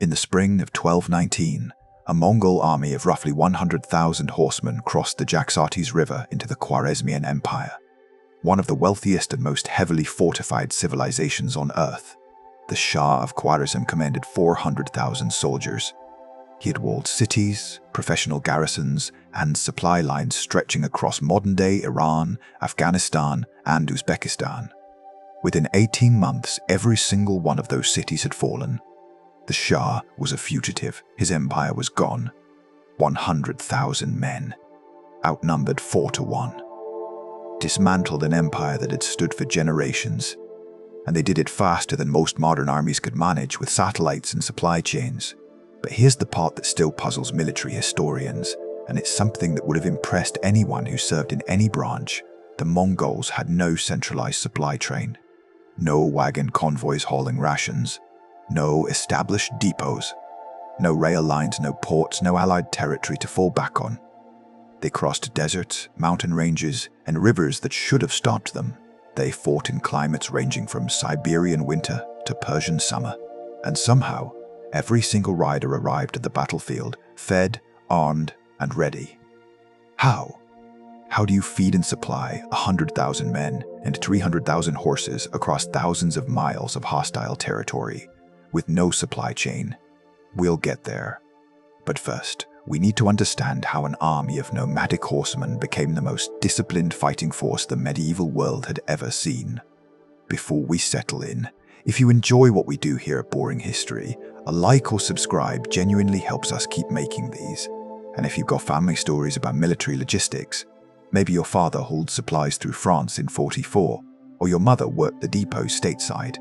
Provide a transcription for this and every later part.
In the spring of 1219, a Mongol army of roughly 100,000 horsemen crossed the Jaxartes River into the Khwarezmian Empire, one of the wealthiest and most heavily fortified civilizations on Earth. The Shah of Khwarezm commanded 400,000 soldiers. He had walled cities, professional garrisons, and supply lines stretching across modern-day Iran, Afghanistan, and Uzbekistan. Within 18 months, every single one of those cities had fallen. The Shah was a fugitive. His empire was gone. 100,000 men, outnumbered 4-1, dismantled an empire that had stood for generations. And they did it faster than most modern armies could manage, with satellites and supply chains. But here's the part that still puzzles military historians, and it's something that would have impressed anyone who served in any branch. The Mongols had no centralized supply train, no wagon convoys hauling rations, no established depots, no rail lines, no ports, no allied territory to fall back on. They crossed deserts, mountain ranges, and rivers that should have stopped them. They fought in climates ranging from Siberian winter to Persian summer, and somehow, every single rider arrived at the battlefield, fed, armed, and ready. How? How do you feed and supply 100,000 men and 300,000 horses across thousands of miles of hostile territory with no supply chain? We'll get there. But first, we need to understand how an army of nomadic horsemen became the most disciplined fighting force the medieval world had ever seen. Before we settle in, if you enjoy what we do here at Boring History, a like or subscribe genuinely helps us keep making these. And if you've got family stories about military logistics, maybe your father hauled supplies through France in 44, or your mother worked the depot stateside,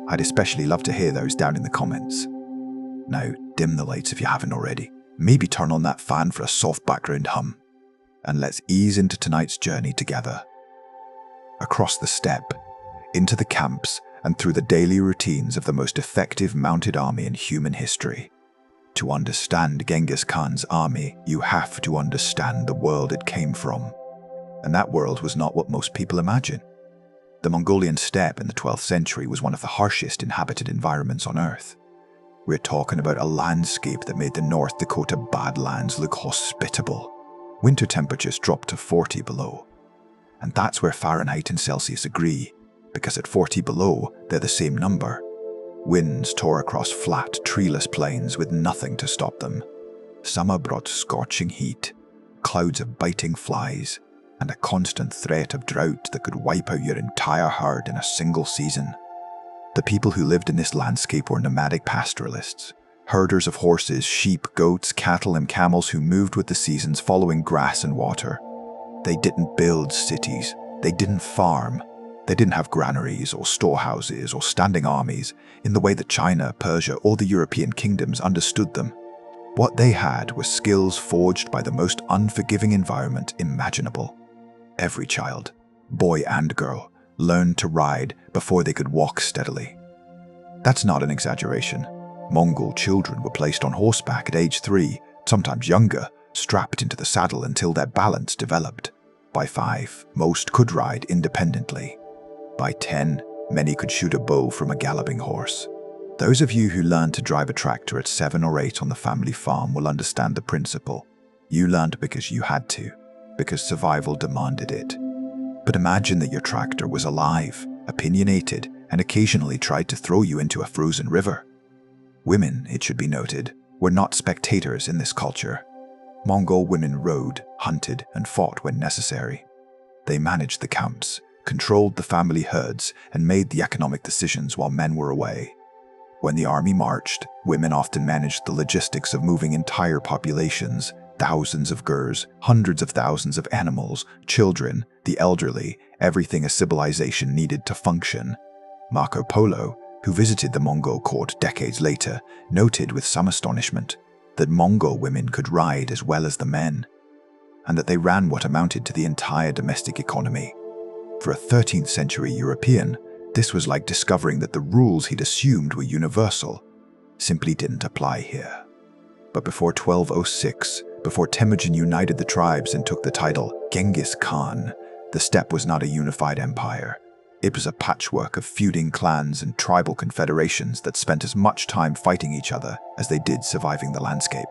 I'd especially love to hear those down in the comments. Now, dim the lights if you haven't already. Maybe turn on that fan for a soft background hum. And let's ease into tonight's journey together. Across the steppe, into the camps, and through the daily routines of the most effective mounted army in human history. To understand Genghis Khan's army, you have to understand the world it came from. And that world was not what most people imagine. The Mongolian steppe in the 12th century was one of the harshest inhabited environments on Earth. We're talking about a landscape that made the North Dakota Badlands look hospitable. Winter temperatures dropped to 40 below. And that's where Fahrenheit and Celsius agree, because at 40 below, they're the same number. Winds tore across flat, treeless plains with nothing to stop them. Summer brought scorching heat, clouds of biting flies, and a constant threat of drought that could wipe out your entire herd in a single season. The people who lived in this landscape were nomadic pastoralists, herders of horses, sheep, goats, cattle, and camels who moved with the seasons following grass and water. They didn't build cities, they didn't farm, they didn't have granaries or storehouses or standing armies in the way that China, Persia, or the European kingdoms understood them. What they had were skills forged by the most unforgiving environment imaginable. Every child, boy and girl, learned to ride before they could walk steadily. That's not an exaggeration. Mongol children were placed on horseback at age 3, sometimes younger, strapped into the saddle until their balance developed. By 5, most could ride independently. By 10, many could shoot a bow from a galloping horse. Those of you who learned to drive a tractor at 7 or 8 on the family farm will understand the principle. You learned because you had to, because survival demanded it. But imagine that your tractor was alive, opinionated, and occasionally tried to throw you into a frozen river. Women, it should be noted, were not spectators in this culture. Mongol women rode, hunted, and fought when necessary. They managed the camps, controlled the family herds, and made the economic decisions while men were away. When the army marched, women often managed the logistics of moving entire populations, thousands of gers, hundreds of thousands of animals, children, the elderly, everything a civilization needed to function. Marco Polo, who visited the Mongol court decades later, noted with some astonishment that Mongol women could ride as well as the men, and that they ran what amounted to the entire domestic economy. For a 13th century European, this was like discovering that the rules he'd assumed were universal simply didn't apply here. But before 1206, before Temujin united the tribes and took the title Genghis Khan, the steppe was not a unified empire. It was a patchwork of feuding clans and tribal confederations that spent as much time fighting each other as they did surviving the landscape.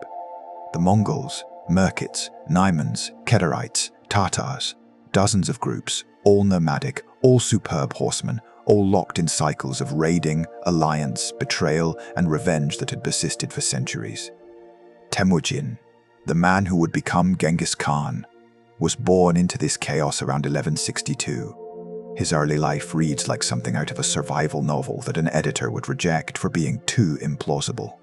The Mongols, Merkits, Naimans, Kedarites, Tatars, dozens of groups, all nomadic, all superb horsemen, all locked in cycles of raiding, alliance, betrayal, and revenge that had persisted for centuries. Temujin, the man who would become Genghis Khan, was born into this chaos around 1162. His early life reads like something out of a survival novel that an editor would reject for being too implausible.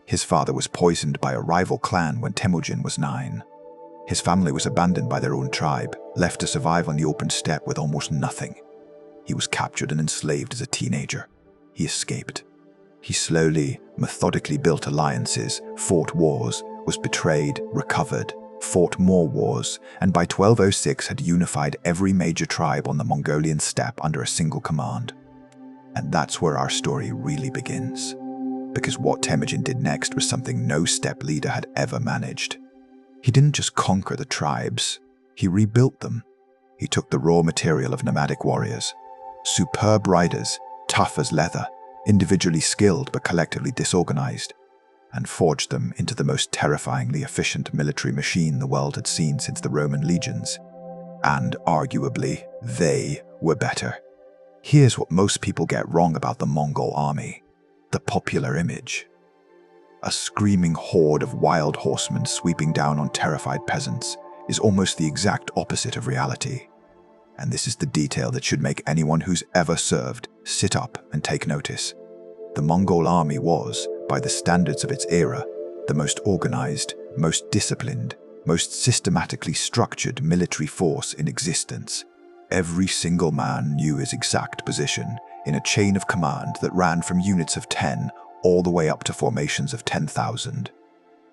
His father was poisoned by a rival clan when Temujin was 9. His family was abandoned by their own tribe, left to survive on the open steppe with almost nothing. He was captured and enslaved as a teenager. He escaped. He slowly, methodically built alliances, fought wars, was betrayed, recovered, fought more wars, and by 1206 had unified every major tribe on the Mongolian steppe under a single command. And that's where our story really begins. Because what Temujin did next was something no steppe leader had ever managed. He didn't just conquer the tribes, he rebuilt them. He took the raw material of nomadic warriors, superb riders, tough as leather, individually skilled but collectively disorganized, and forged them into the most terrifyingly efficient military machine the world had seen since the Roman legions. And arguably, they were better. Here's what most people get wrong about the Mongol army. The popular image. A screaming horde of wild horsemen sweeping down on terrified peasants is almost the exact opposite of reality. And this is the detail that should make anyone who's ever served sit up and take notice. The Mongol army was, by the standards of its era, the most organized, most disciplined, most systematically structured military force in existence. Every single man knew his exact position in a chain of command that ran from units of 10 all the way up to formations of 10,000.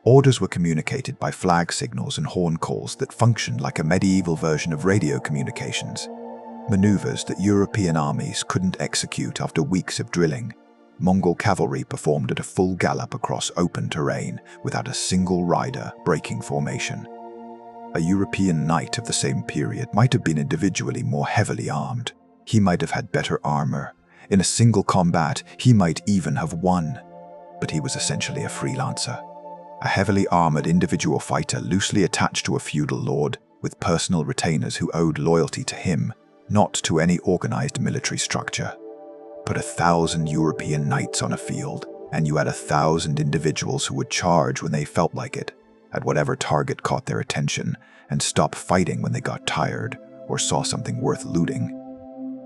Orders were communicated by flag signals and horn calls that functioned like a medieval version of radio communications. Maneuvers that European armies couldn't execute after weeks of drilling. Mongol cavalry performed at a full gallop across open terrain without a single rider breaking formation. A European knight of the same period might have been individually more heavily armed. He might have had better armor. In a single combat, he might even have won. But he was essentially a freelancer. A heavily armored individual fighter loosely attached to a feudal lord, with personal retainers who owed loyalty to him, not to any organized military structure. Put 1,000 European knights on a field, and you had 1,000 individuals who would charge when they felt like it, at whatever target caught their attention, and stop fighting when they got tired or saw something worth looting.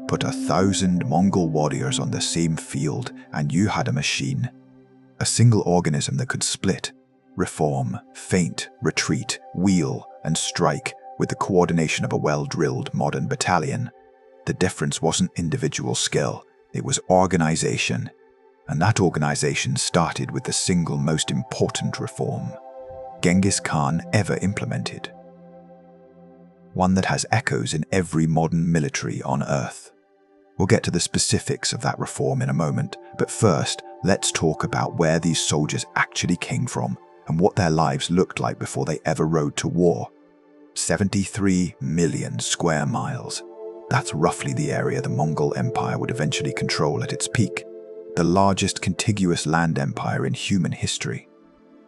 Put 1,000 Mongol warriors on the same field, and you had a machine. A single organism that could split, reform, feint, retreat, wheel, and strike with the coordination of a well-drilled modern battalion. The difference wasn't individual skill, it was organization. And that organization started with the single most important reform Genghis Khan ever implemented. One that has echoes in every modern military on Earth. We'll get to the specifics of that reform in a moment, but first, let's talk about where these soldiers actually came from and what their lives looked like before they ever rode to war. 73 million square miles. That's roughly the area the Mongol Empire would eventually control at its peak, the largest contiguous land empire in human history.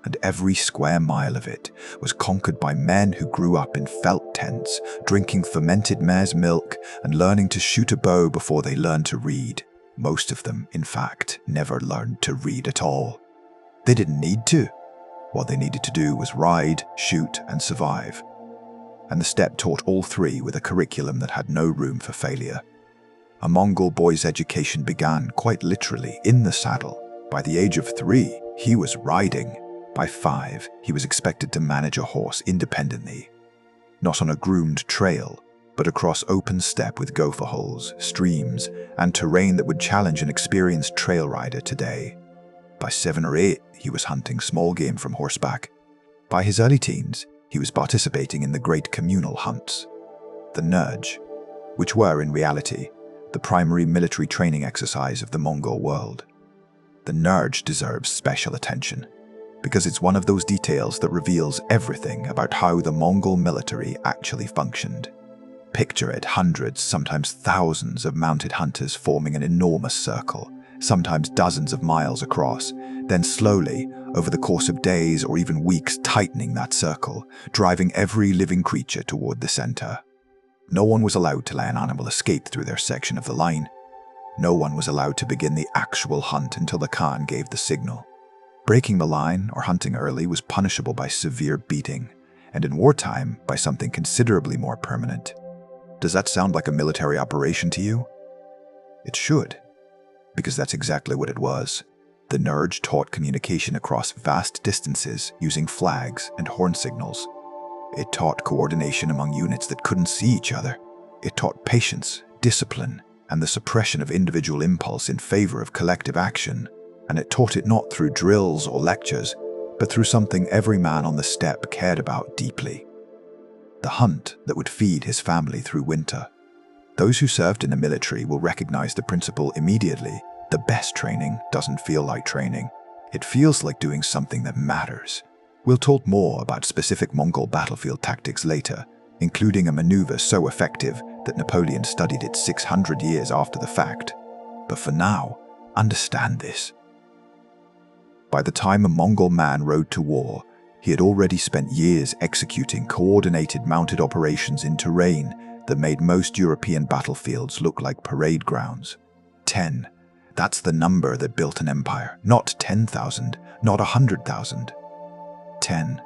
And every square mile of it was conquered by men who grew up in felt tents, drinking fermented mare's milk and learning to shoot a bow before they learned to read. Most of them, in fact, never learned to read at all. They didn't need to. What they needed to do was ride, shoot, and survive. And the steppe taught all three with a curriculum that had no room for failure. A Mongol boy's education began, quite literally, in the saddle. By the age of 3, he was riding. By 5, he was expected to manage a horse independently. Not on a groomed trail, but across open steppe with gopher holes, streams, and terrain that would challenge an experienced trail rider today. By 7 or 8, he was hunting small game from horseback. By his early teens, he was participating in the great communal hunts, the Nurj, which were, in reality, the primary military training exercise of the Mongol world. The Nurj deserves special attention, because it's one of those details that reveals everything about how the Mongol military actually functioned. Picture it, hundreds, sometimes thousands of mounted hunters forming an enormous circle, sometimes dozens of miles across, then slowly, over the course of days or even weeks, tightening that circle, driving every living creature toward the center. No one was allowed to let an animal escape through their section of the line. No one was allowed to begin the actual hunt until the Khan gave the signal. Breaking the line or hunting early was punishable by severe beating, and in wartime by something considerably more permanent. Does that sound like a military operation to you? It should, because that's exactly what it was. The Nerj taught communication across vast distances using flags and horn signals. It taught coordination among units that couldn't see each other. It taught patience, discipline, and the suppression of individual impulse in favor of collective action. And it taught it not through drills or lectures, but through something every man on the steppe cared about deeply: the hunt that would feed his family through winter. Those who served in the military will recognize the principle immediately. The best training doesn't feel like training. It feels like doing something that matters. We'll talk more about specific Mongol battlefield tactics later, including a maneuver so effective that Napoleon studied it 600 years after the fact. But for now, understand this. By the time a Mongol man rode to war, he had already spent years executing coordinated mounted operations in terrain that made most European battlefields look like parade grounds. 10. That's the number that built an empire. Not 10,000, not 100,000. 10.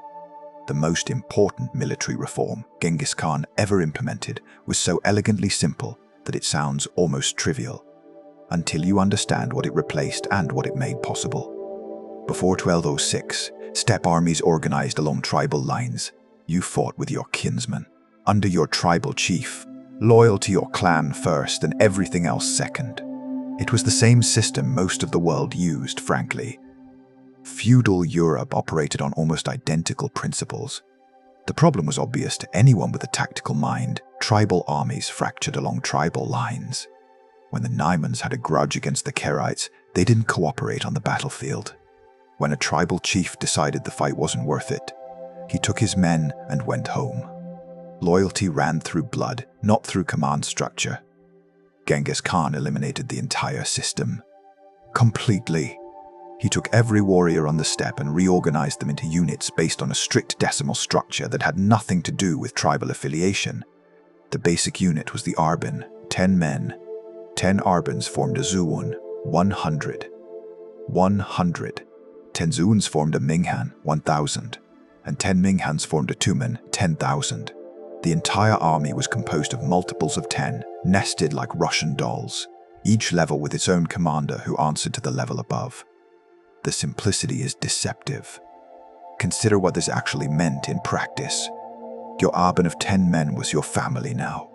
The most important military reform Genghis Khan ever implemented was so elegantly simple that it sounds almost trivial, until you understand what it replaced and what it made possible. Before 1206, steppe armies organized along tribal lines. You fought with your kinsmen, under your tribal chief, loyal to your clan first and everything else second. It was the same system most of the world used, frankly. Feudal Europe operated on almost identical principles. The problem was obvious to anyone with a tactical mind. Tribal armies fractured along tribal lines. When the Naimans had a grudge against the Kerites, they didn't cooperate on the battlefield. When a tribal chief decided the fight wasn't worth it, he took his men and went home. Loyalty ran through blood, not through command structure. Genghis Khan eliminated the entire system. Completely. He took every warrior on the steppe and reorganized them into units based on a strict decimal structure that had nothing to do with tribal affiliation. The basic unit was the Arban, 10 men. 10 Arbans formed a Zuun, 100. 100. 10 Zuuns formed a Minghan, 1,000. And 10 Minghans formed a Tumen, 10,000. The entire army was composed of multiples of 10, nested like Russian dolls, each level with its own commander who answered to the level above. The simplicity is deceptive. Consider what this actually meant in practice. Your Arban of 10 men was your family now.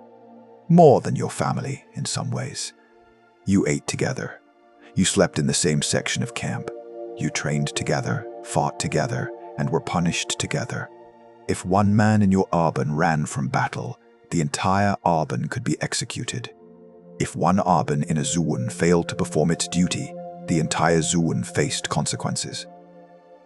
More than your family, in some ways. You ate together. You slept in the same section of camp. You trained together, fought together, and were punished together. If one man in your Arban ran from battle, the entire Arban could be executed. If one Arban in a Zuun failed to perform its duty, the entire Zuun faced consequences.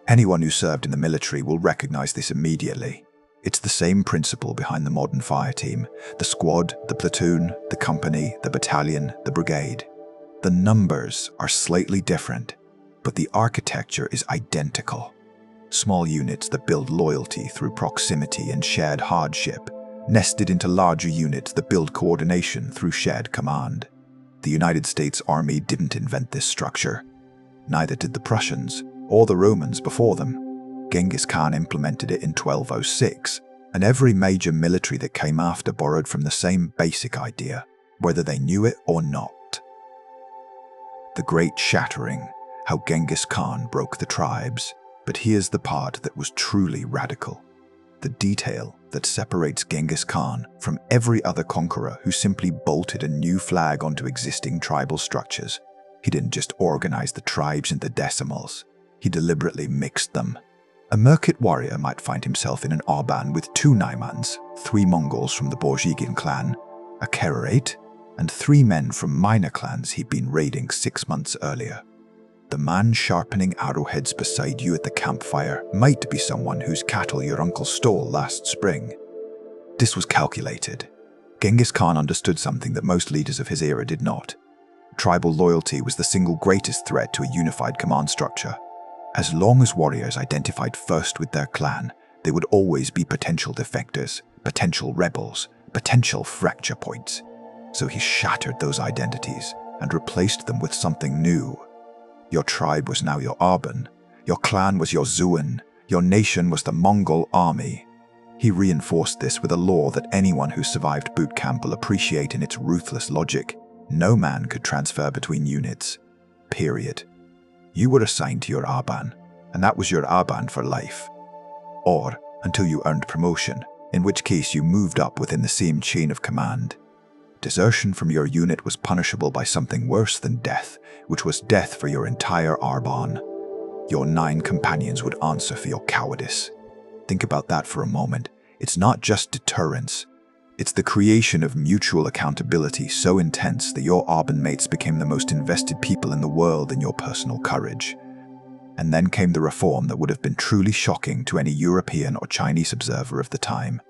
Anyone who served in the military will recognize this immediately. It's the same principle behind the modern fireteam: the squad, the platoon, the company, the battalion, the brigade. The numbers are slightly different, but the architecture is identical. Small units that build loyalty through proximity and shared hardship, nested into larger units that build coordination through shared command. The United States Army didn't invent this structure. Neither did the Prussians or the Romans before them. Genghis Khan implemented it in 1206, and every major military that came after borrowed from the same basic idea, whether they knew it or not. The Great Shattering, how Genghis Khan broke the tribes. But here's the part that was truly radical. The detail that separates Genghis Khan from every other conqueror who simply bolted a new flag onto existing tribal structures. He didn't just organize the tribes into decimals. He deliberately mixed them. A Merkit warrior might find himself in an Arban with 2 Naimans, 3 Mongols from the Borjigin clan, a Kererate, and 3 men from minor clans he'd been raiding 6 months earlier. The man sharpening arrowheads beside you at the campfire might be someone whose cattle your uncle stole last spring. This was calculated. Genghis Khan understood something that most leaders of his era did not. Tribal loyalty was the single greatest threat to a unified command structure. As long as warriors identified first with their clan, they would always be potential defectors, potential rebels, potential fracture points. So he shattered those identities and replaced them with something new. Your tribe was now your Arban, your clan was your Zuan, your nation was the Mongol army. He reinforced this with a law that anyone who survived boot camp will appreciate in its ruthless logic. No man could transfer between units. Period. You were assigned to your Arban, and that was your Arban for life. Or until you earned promotion, in which case you moved up within the same chain of command. Desertion from your unit was punishable by something worse than death, which was death for your entire Arban. Your 9 companions would answer for your cowardice. Think about that for a moment. It's not just deterrence. It's the creation of mutual accountability so intense that your Arban mates became the most invested people in the world in your personal courage. And then came the reform that would have been truly shocking to any European or Chinese observer of the time.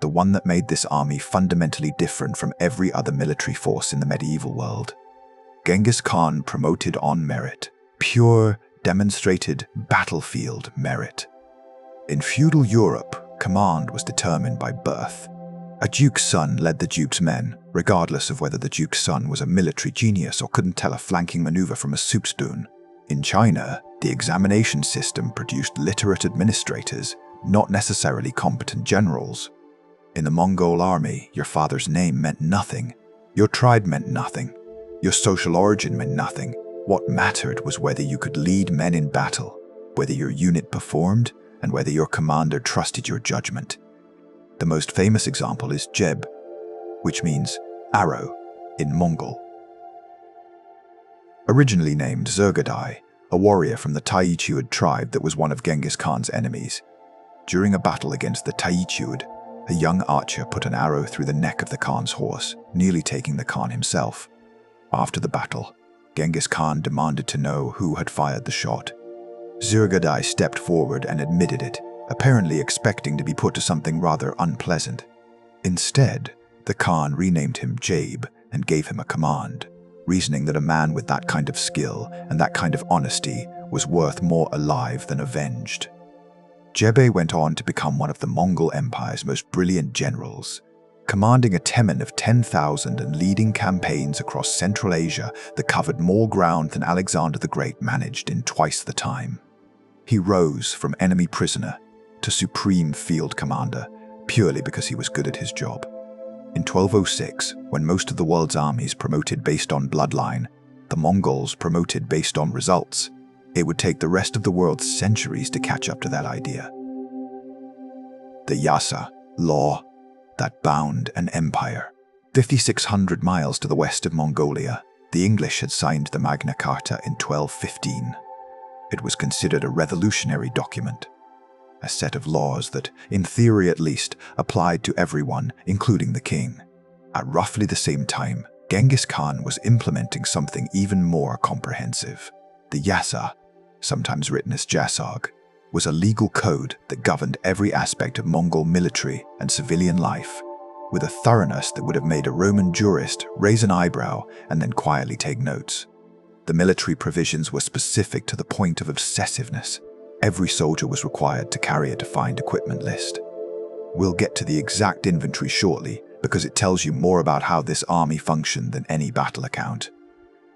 The one that made this army fundamentally different from every other military force in the medieval world. Genghis Khan promoted on merit. Pure, demonstrated, battlefield merit. In feudal Europe, command was determined by birth. A duke's son led the duke's men, regardless of whether the duke's son was a military genius or couldn't tell a flanking maneuver from a soup spoon. In China, the examination system produced literate administrators, not necessarily competent generals. In the Mongol army, your father's name meant nothing. Your tribe meant nothing. Your social origin meant nothing. What mattered was whether you could lead men in battle, whether your unit performed, and whether your commander trusted your judgment. The most famous example is Jeb, which means arrow in Mongol. Originally named Subutai, a warrior from the Taichuid tribe that was one of Genghis Khan's enemies. During a battle against the Taichuid, a young archer put an arrow through the neck of the Khan's horse, nearly taking the Khan himself. After the battle, Genghis Khan demanded to know who had fired the shot. Subutai stepped forward and admitted it, apparently expecting to be put to something rather unpleasant. Instead, the Khan renamed him Jabe and gave him a command, reasoning that a man with that kind of skill and that kind of honesty was worth more alive than avenged. Jebe went on to become one of the Mongol Empire's most brilliant generals, commanding a temen of 10,000 and leading campaigns across Central Asia that covered more ground than Alexander the Great managed in twice the time. He rose from enemy prisoner to supreme field commander purely because he was good at his job. In 1206, when most of the world's armies promoted based on bloodline, the Mongols promoted based on results. It would take the rest of the world centuries to catch up to that idea. The Yasa, law, that bound an empire. 5,600 miles to the west of Mongolia, the English had signed the Magna Carta in 1215. It was considered a revolutionary document, a set of laws that, in theory at least, applied to everyone, including the king. At roughly the same time, Genghis Khan was implementing something even more comprehensive. The Yasa, sometimes written as Jasog, was a legal code that governed every aspect of Mongol military and civilian life, with a thoroughness that would have made a Roman jurist raise an eyebrow and then quietly take notes. The military provisions were specific to the point of obsessiveness. Every soldier was required to carry a defined equipment list. We'll get to the exact inventory shortly because it tells you more about how this army functioned than any battle account.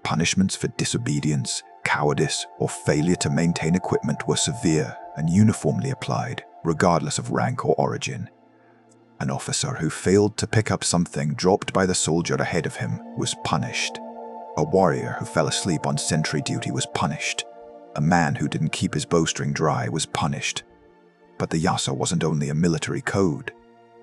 Punishments for disobedience, cowardice, or failure to maintain equipment were severe and uniformly applied, regardless of rank or origin. An officer who failed to pick up something dropped by the soldier ahead of him was punished. A warrior who fell asleep on sentry duty was punished. A man who didn't keep his bowstring dry was punished. But the Yasa wasn't only a military code.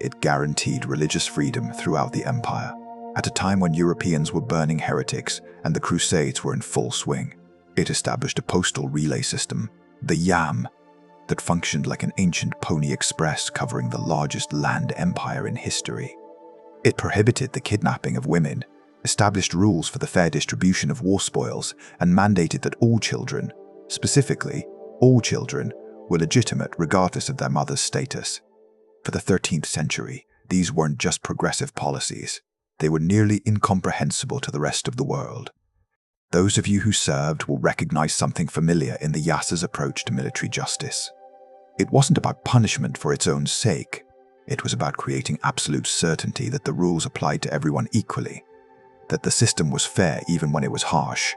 It guaranteed religious freedom throughout the empire, at a time when Europeans were burning heretics and the Crusades were in full swing. It established a postal relay system, the Yam, that functioned like an ancient pony express covering the largest land empire in history. It prohibited the kidnapping of women, established rules for the fair distribution of war spoils, and mandated that all children, specifically all children, were legitimate regardless of their mother's status. For the 13th century, these weren't just progressive policies. They were nearly incomprehensible to the rest of the world. Those of you who served will recognize something familiar in the Yasa's approach to military justice. It wasn't about punishment for its own sake. It was about creating absolute certainty that the rules applied to everyone equally, that the system was fair even when it was harsh.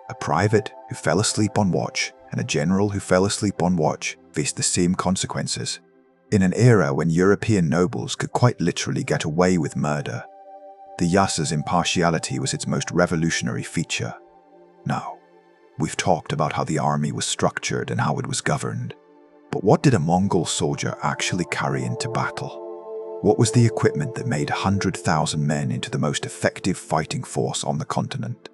A private who fell asleep on watch and a general who fell asleep on watch faced the same consequences. In an era when European nobles could quite literally get away with murder, the Yasa's impartiality was its most revolutionary feature. Now, we've talked about how the army was structured and how it was governed. But what did a Mongol soldier actually carry into battle? What was the equipment that made 100,000 men into the most effective fighting force on the continent?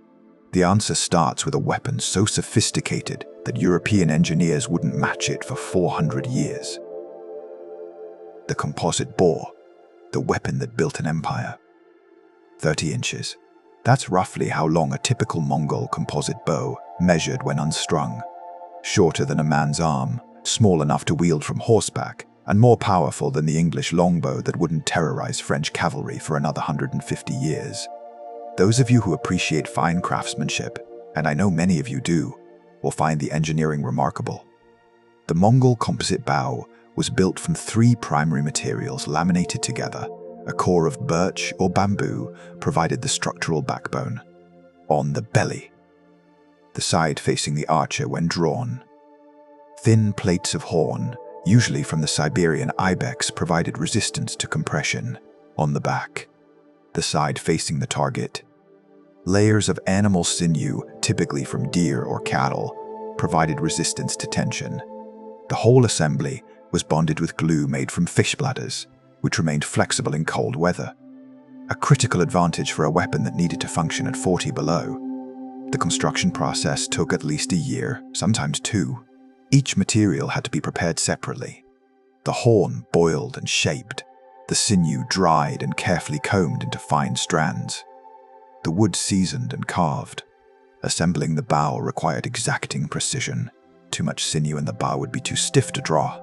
The answer starts with a weapon so sophisticated that European engineers wouldn't match it for 400 years. The composite bow, the weapon that built an empire. 30 inches. That's roughly how long a typical Mongol composite bow measured when unstrung. Shorter than a man's arm, small enough to wield from horseback, and more powerful than the English longbow that wouldn't terrorize French cavalry for another 150 years. Those of you who appreciate fine craftsmanship, and I know many of you do, will find the engineering remarkable. The Mongol composite bow was built from 3 primary materials laminated together. A core of birch or bamboo provided the structural backbone. On the belly, the side facing the archer when drawn, thin plates of horn, usually from the Siberian ibex, provided resistance to compression. On the back, the side facing the target, layers of animal sinew, typically from deer or cattle, provided resistance to tension. The whole assembly was bonded with glue made from fish bladders, which remained flexible in cold weather. A critical advantage for a weapon that needed to function at 40 below. The construction process took at least a year, sometimes 2. Each material had to be prepared separately. The horn boiled and shaped, the sinew dried and carefully combed into fine strands. The wood seasoned and carved. Assembling the bow required exacting precision. Too much sinew in the bow would be too stiff to draw.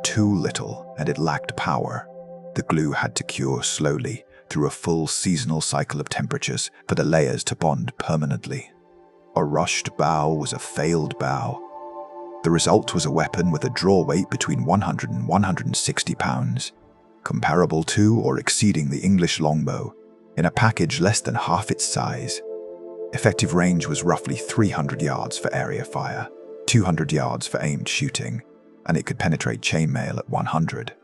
Too little, and it lacked power. The glue had to cure slowly through a full seasonal cycle of temperatures for the layers to bond permanently. A rushed bow was a failed bow. The result was a weapon with a draw weight between 100 and 160 pounds, comparable to or exceeding the English longbow, in a package less than half its size. Effective range was roughly 300 yards for area fire, 200 yards for aimed shooting, and it could penetrate chainmail at 100.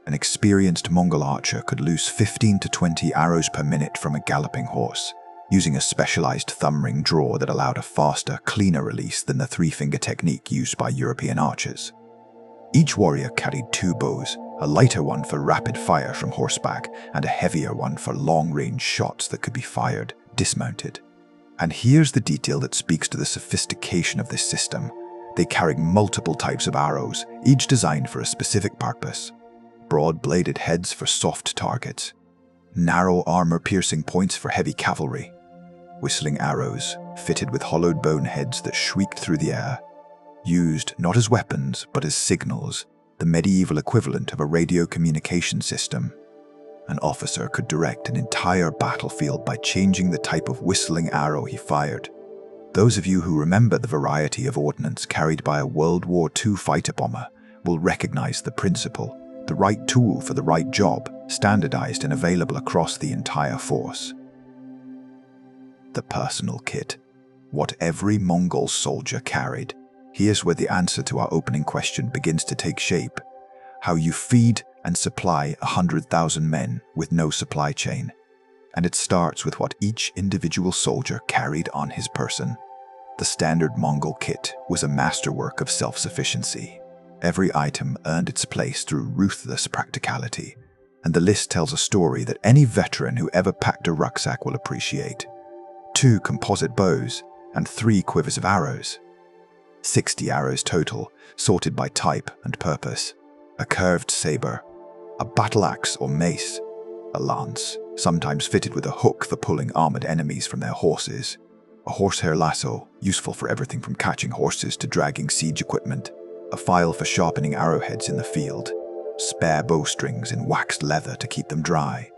An experienced Mongol archer could loose 15 to 20 arrows per minute from a galloping horse, using a specialized thumb ring draw that allowed a faster, cleaner release than the 3-finger technique used by European archers. Each warrior carried 2 bows, a lighter one for rapid fire from horseback and a heavier one for long-range shots that could be fired, dismounted. And here's the detail that speaks to the sophistication of this system. They carried multiple types of arrows, each designed for a specific purpose. Broad-bladed heads for soft targets, narrow armor-piercing points for heavy cavalry, whistling arrows fitted with hollowed bone heads that shrieked through the air, used not as weapons but as signals, the medieval equivalent of a radio communication system. An officer could direct an entire battlefield by changing the type of whistling arrow he fired. Those of you who remember the variety of ordnance carried by a World War II fighter bomber will recognize the principle. The right tool for the right job, standardized and available across the entire force. The personal kit. What every Mongol soldier carried. Here's where the answer to our opening question begins to take shape. How you feed and supply 100,000 men with no supply chain. And it starts with what each individual soldier carried on his person. The standard Mongol kit was a masterwork of self-sufficiency. Every item earned its place through ruthless practicality, and the list tells a story that any veteran who ever packed a rucksack will appreciate. 2 composite bows and 3 quivers of arrows. 60 arrows total, sorted by type and purpose. A curved saber, a battle axe or mace, a lance, sometimes fitted with a hook for pulling armored enemies from their horses. A horsehair lasso, useful for everything from catching horses to dragging siege equipment. A file for sharpening arrowheads in the field. A spare bowstrings and waxed leather to keep them dry,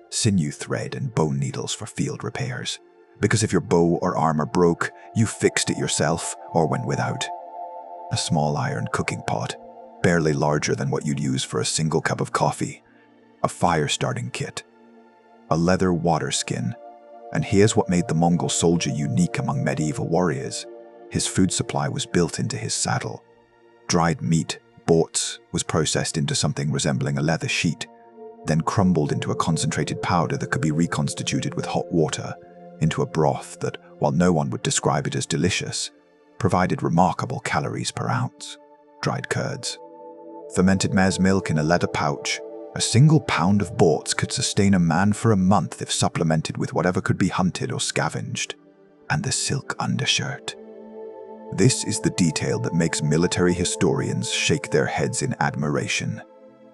sinew thread and bone needles for field repairs. Because if your bow or armor broke, you fixed it yourself or went without. A small iron cooking pot, barely larger than what you'd use for a single cup of coffee. A fire-starting kit. A leather water skin. And here's what made the Mongol soldier unique among medieval warriors. His food supply was built into his saddle. Dried meat, borts, was processed into something resembling a leather sheet, then crumbled into a concentrated powder that could be reconstituted with hot water into a broth that, while no one would describe it as delicious, provided remarkable calories per ounce. Dried curds. Fermented mare's milk in a leather pouch. A single pound of borts could sustain a man for a month if supplemented with whatever could be hunted or scavenged. And the silk undershirt. This is the detail that makes military historians shake their heads in admiration.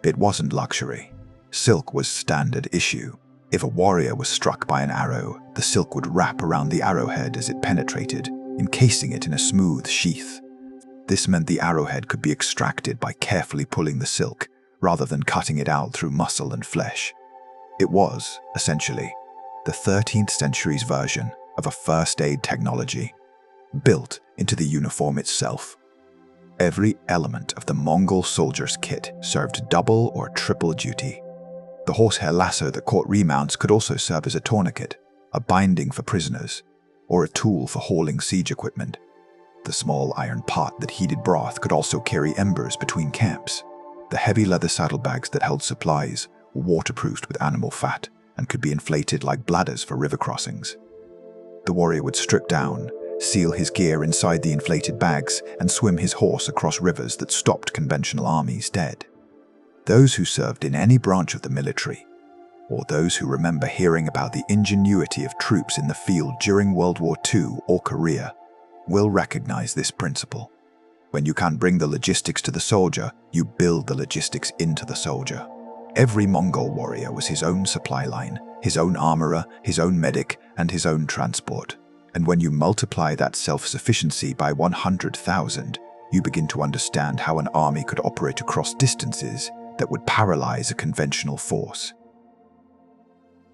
It wasn't luxury. Silk was standard issue. If a warrior was struck by an arrow, the silk would wrap around the arrowhead as it penetrated, encasing it in a smooth sheath. This meant the arrowhead could be extracted by carefully pulling the silk, rather than cutting it out through muscle and flesh. It was, essentially, the 13th century's version of a first aid technology, built into the uniform itself. Every element of the Mongol soldier's kit served double or triple duty. The horsehair lasso that caught remounts could also serve as a tourniquet, a binding for prisoners, or a tool for hauling siege equipment. The small iron pot that heated broth could also carry embers between camps. The heavy leather saddlebags that held supplies were waterproofed with animal fat and could be inflated like bladders for river crossings. The warrior would strip down, seal his gear inside the inflated bags, and swim his horse across rivers that stopped conventional armies dead. Those who served in any branch of the military, or those who remember hearing about the ingenuity of troops in the field during World War II or Korea, will recognize this principle. When you can't bring the logistics to the soldier, you build the logistics into the soldier. Every Mongol warrior was his own supply line, his own armorer, his own medic, and his own transport. And when you multiply that self-sufficiency by 100,000, you begin to understand how an army could operate across distances that would paralyze a conventional force.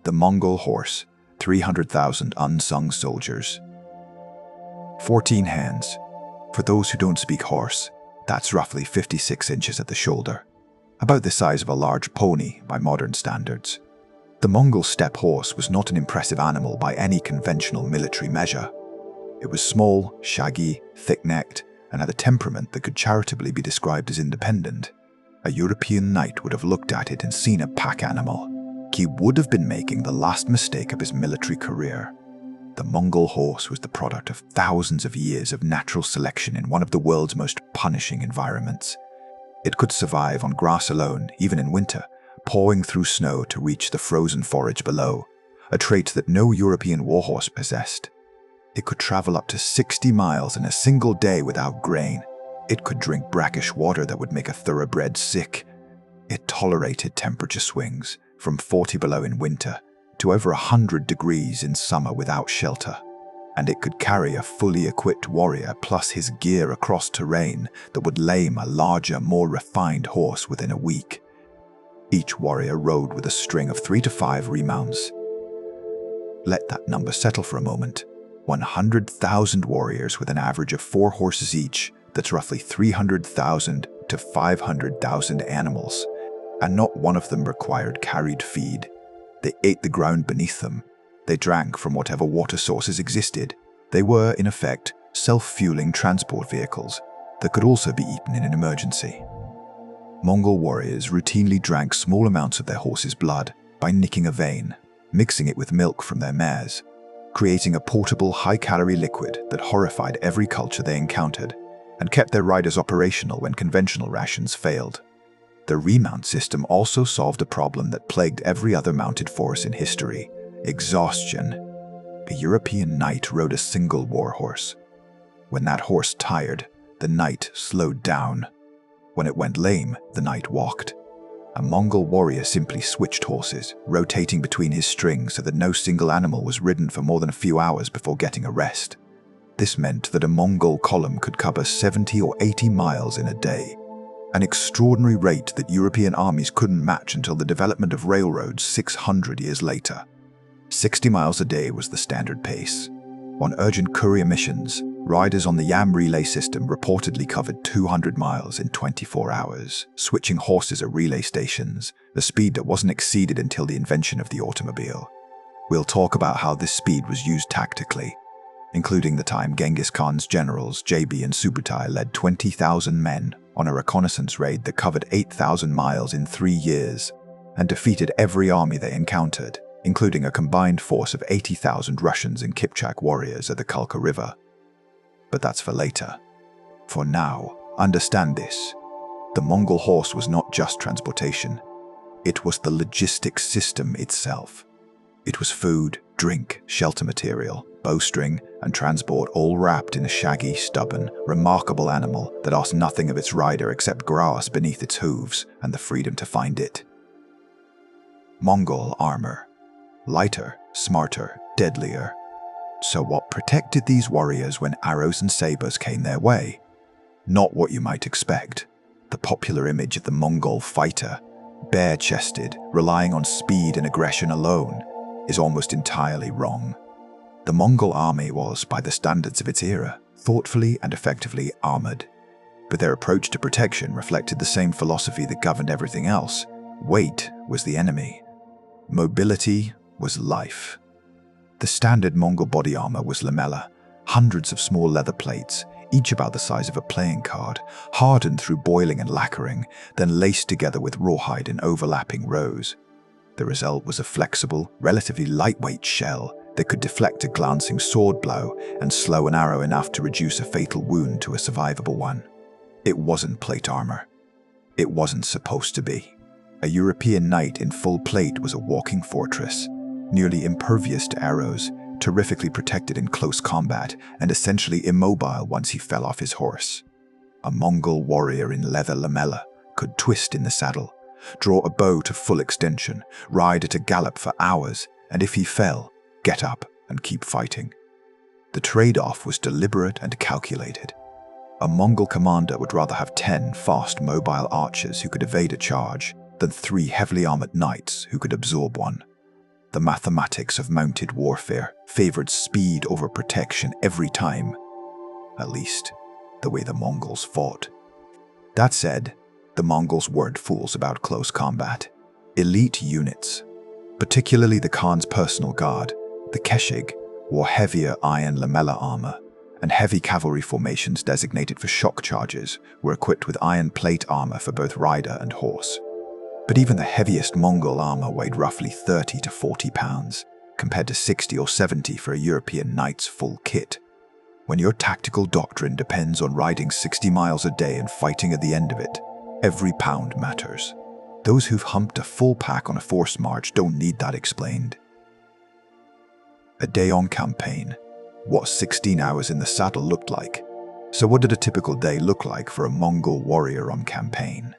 The Mongol horse, 300,000 unsung soldiers. 14 hands. For those who don't speak horse, that's roughly 56 inches at the shoulder, about the size of a large pony by modern standards. The Mongol steppe horse was not an impressive animal by any conventional military measure. It was small, shaggy, thick-necked, and had a temperament that could charitably be described as independent. A European knight would have looked at it and seen a pack animal. He would have been making the last mistake of his military career. The Mongol horse was the product of thousands of years of natural selection in one of the world's most punishing environments. It could survive on grass alone, even in winter, pawing through snow to reach the frozen forage below, a trait that no European warhorse possessed. It could travel up to 60 miles in a single day without grain. It could drink brackish water that would make a thoroughbred sick. It tolerated temperature swings from 40 below in winter to over 100 degrees in summer without shelter. And it could carry a fully equipped warrior plus his gear across terrain that would lame a larger, more refined horse within a week. Each warrior rode with a string of 3 to 5 remounts. Let that number settle for a moment. 100,000 warriors with an average of 4 horses each. That's roughly 300,000 to 500,000 animals, and not one of them required carried feed. They ate the ground beneath them. They drank from whatever water sources existed. They were, in effect, self-fueling transport vehicles that could also be eaten in an emergency. Mongol warriors routinely drank small amounts of their horse's blood by nicking a vein, mixing it with milk from their mares, creating a portable, high-calorie liquid that horrified every culture they encountered and kept their riders operational when conventional rations failed. The remount system also solved a problem that plagued every other mounted force in history: exhaustion. A European knight rode a single war horse. When that horse tired, the knight slowed down. When it went lame, the knight walked. A Mongol warrior simply switched horses, rotating between his strings so that no single animal was ridden for more than a few hours before getting a rest. This meant that a Mongol column could cover 70 or 80 miles in a day. an extraordinary rate that European armies couldn't match until the development of railroads 600 years later. 60 miles a day was the standard pace. On urgent courier missions, riders on the Yam relay system reportedly covered 200 miles in 24 hours, switching horses at relay stations, a speed that wasn't exceeded until the invention of the automobile. We'll talk about how this speed was used tactically, including the time Genghis Khan's generals JB and Subutai led 20,000 men on a reconnaissance raid that covered 8,000 miles in 3 years and defeated every army they encountered, including a combined force of 80,000 Russians and Kipchak warriors at the Kalka River. But that's for later. For now, understand this. The Mongol horse was not just transportation. It was the logistics system itself. It was food, drink, shelter material, bowstring, and transport all wrapped in a shaggy, stubborn, remarkable animal that asked nothing of its rider except grass beneath its hooves and the freedom to find it. Mongol armor. Lighter, smarter, deadlier. So what protected these warriors when arrows and sabers came their way? Not what you might expect. The popular image of the Mongol fighter, bare-chested, relying on speed and aggression alone, is almost entirely wrong. The Mongol army was, by the standards of its era, thoughtfully and effectively armored. But their approach to protection reflected the same philosophy that governed everything else. Weight was the enemy. Mobility was life. The standard Mongol body armor was lamella, hundreds of small leather plates, each about the size of a playing card, hardened through boiling and lacquering, then laced together with rawhide in overlapping rows. The result was a flexible, relatively lightweight shell that could deflect a glancing sword blow and slow an arrow enough to reduce a fatal wound to a survivable one. It wasn't plate armor. It wasn't supposed to be. A European knight in full plate was a walking fortress, nearly impervious to arrows, terrifically protected in close combat, and essentially immobile once he fell off his horse. A Mongol warrior in leather lamella could twist in the saddle, draw a bow to full extension, ride at a gallop for hours, and if he fell, get up and keep fighting. The trade-off was deliberate and calculated. A Mongol commander would rather have 10 fast, mobile archers who could evade a charge than 3 heavily armored knights who could absorb one. The mathematics of mounted warfare favored speed over protection every time, at least the way the Mongols fought. That said, the Mongols weren't fools about close combat. Elite units, particularly the Khan's personal guard, the Keshig, wore heavier iron lamella armor, and heavy cavalry formations designated for shock charges were equipped with iron plate armor for both rider and horse. But even the heaviest Mongol armor weighed roughly 30 to 40 pounds, compared to 60 or 70 for a European knight's full kit. When your tactical doctrine depends on riding 60 miles a day and fighting at the end of it, every pound matters. Those who've humped a full pack on a forced march don't need that explained. A day on campaign. What 16 hours in the saddle looked like. So what did a typical day look like for a Mongol warrior on campaign?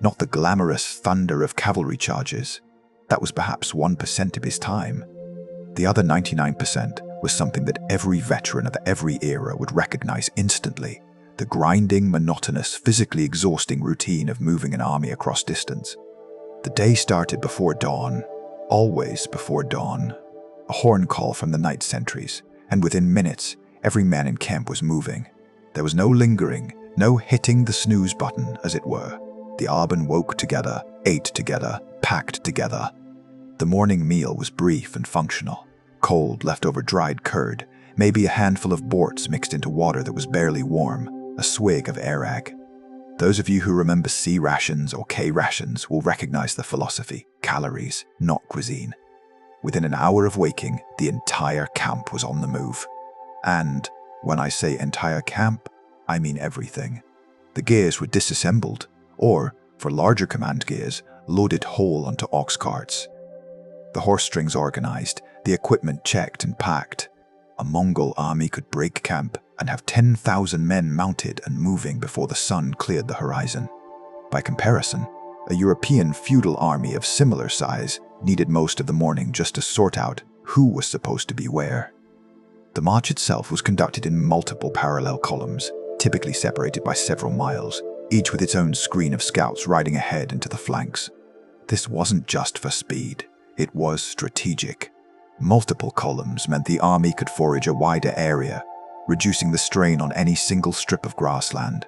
Not the glamorous thunder of cavalry charges. That was perhaps 1% of his time. The other 99% was something that every veteran of every era would recognize instantly. The grinding, monotonous, physically exhausting routine of moving an army across distance. The day started before dawn, always before dawn. A horn call from the night sentries, and within minutes, every man in camp was moving. There was no lingering, no hitting the snooze button, as it were. The Arban woke together, ate together, packed together. The morning meal was brief and functional. Cold, leftover dried curd, maybe a handful of borts mixed into water that was barely warm, a swig of arag. Those of you who remember C rations or K rations will recognize the philosophy: calories, not cuisine. Within an hour of waking, the entire camp was on the move. And when I say entire camp, I mean everything. The gears were disassembled, or, for larger command gears, loaded whole onto ox carts. The horse strings organized, the equipment checked and packed. A Mongol army could break camp and have 10,000 men mounted and moving before the sun cleared the horizon. By comparison, a European feudal army of similar size needed most of the morning just to sort out who was supposed to be where. The march itself was conducted in multiple parallel columns, typically separated by several miles. each with its own screen of scouts riding ahead into the flanks. This wasn't just for speed, it was strategic. Multiple columns meant the army could forage a wider area, reducing the strain on any single strip of grassland.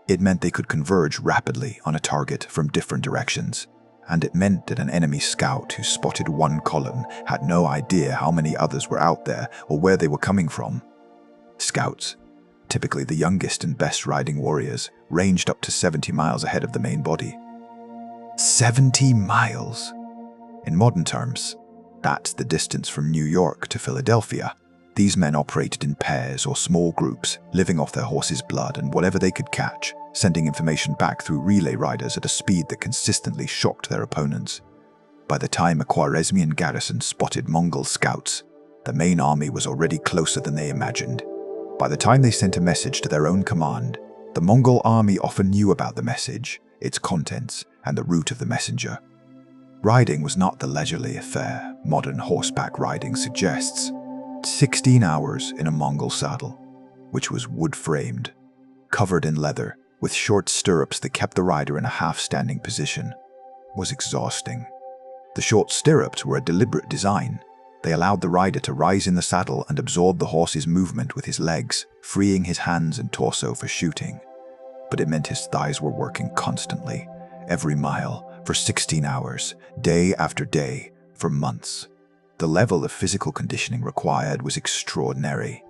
It meant they could converge rapidly on a target from different directions, and it meant that an enemy scout who spotted one column had no idea how many others were out there or where they were coming from. Scouts, typically the youngest and best riding warriors, ranged up to 70 miles ahead of the main body. 70 miles! In modern terms, that's the distance from New York to Philadelphia. These men operated in pairs or small groups, living off their horses' blood and whatever they could catch, sending information back through relay riders at a speed that consistently shocked their opponents. By the time a Khwarezmian garrison spotted Mongol scouts, the main army was already closer than they imagined. By the time they sent a message to their own command, the Mongol army often knew about the message, its contents, and the route of the messenger. Riding was not the leisurely affair modern horseback riding suggests. 16 hours in a Mongol saddle, which was wood-framed, covered in leather, with short stirrups that kept the rider in a half-standing position, was exhausting. The short stirrups were a deliberate design. They allowed the rider to rise in the saddle and absorb the horse's movement with his legs, freeing his hands and torso for shooting. But it meant his thighs were working constantly, every mile, for 16 hours, day after day, for months. The level of physical conditioning required was extraordinary.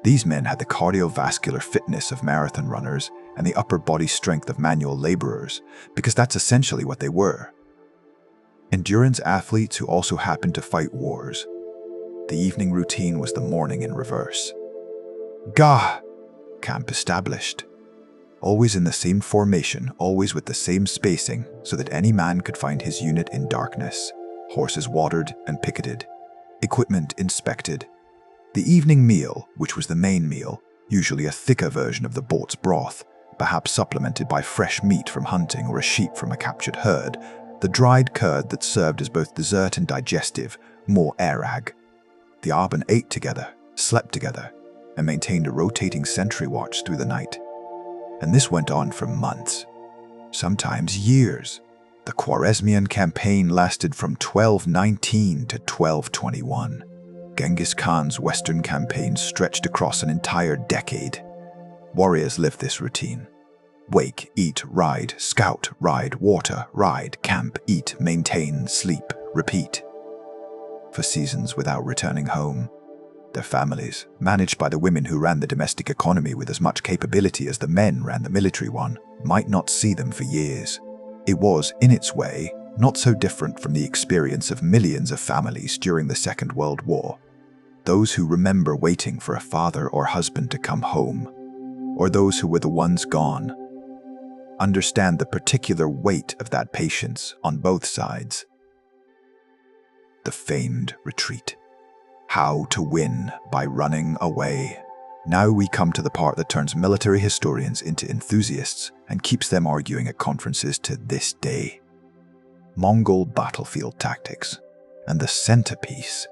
These men had the cardiovascular fitness of marathon runners and the upper body strength of manual laborers, because that's essentially what they were. Endurance athletes who also happened to fight wars. The evening routine was the morning in reverse. Gah! Camp established. Always in the same formation, always with the same spacing, so that any man could find his unit in darkness. Horses watered and picketed. Equipment inspected. The evening meal, which was the main meal, usually a thicker version of the boat's broth, perhaps supplemented by fresh meat from hunting or a sheep from a captured herd, the dried curd that served as both dessert and digestive, more airag. The Arban ate together, slept together, and maintained a rotating sentry watch through the night. And this went on for months, sometimes years. The Khwarezmian campaign lasted from 1219 to 1221. Genghis Khan's western campaign stretched across an entire decade. Warriors lived this routine. Wake, eat, ride, scout, ride, water, ride, camp, eat, maintain, sleep, repeat. For seasons without returning home. Their families, managed by the women who ran the domestic economy with as much capability as the men ran the military one, might not see them for years. It was, in its way, not so different from the experience of millions of families during the Second World War. Those who remember waiting for a father or husband to come home, or those who were the ones gone, understand the particular weight of that patience on both sides. The feigned retreat. How to win by running away. Now we come to the part that turns military historians into enthusiasts and keeps them arguing at conferences to this day. Mongol battlefield tactics, and the centerpiece,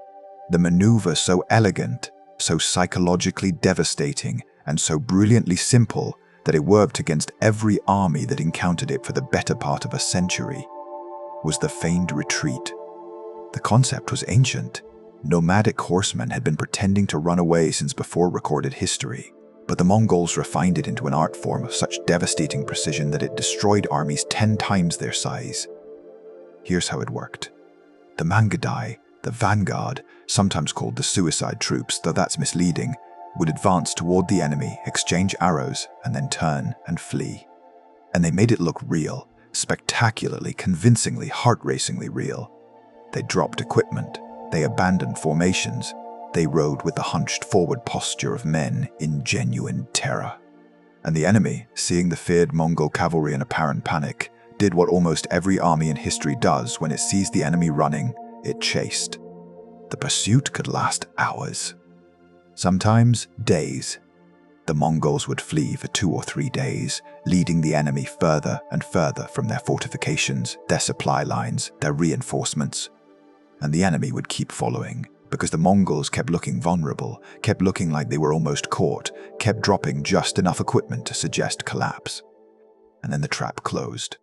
the maneuver so elegant, so psychologically devastating, and so brilliantly simple that it worked against every army that encountered it for the better part of a century, was the feigned retreat. The concept was ancient. Nomadic horsemen had been pretending to run away since before recorded history, but the Mongols refined it into an art form of such devastating precision that it destroyed armies 10 times their size. Here's how it worked. The Mangadai, the vanguard, sometimes called the suicide troops, though that's misleading, would advance toward the enemy, exchange arrows, and then turn and flee. And they made it look real, spectacularly, convincingly, heart-racingly real. They dropped equipment. They abandoned formations. They rode with the hunched forward posture of men in genuine terror. And the enemy, seeing the feared Mongol cavalry in apparent panic, did what almost every army in history does when it sees the enemy running: it chased. The pursuit could last hours, sometimes days. The Mongols would flee for 2 or 3 days, leading the enemy further and further from their fortifications, their supply lines, their reinforcements. And the enemy would keep following, because the Mongols kept looking vulnerable, kept looking like they were almost caught, kept dropping just enough equipment to suggest collapse. and then the trap closed.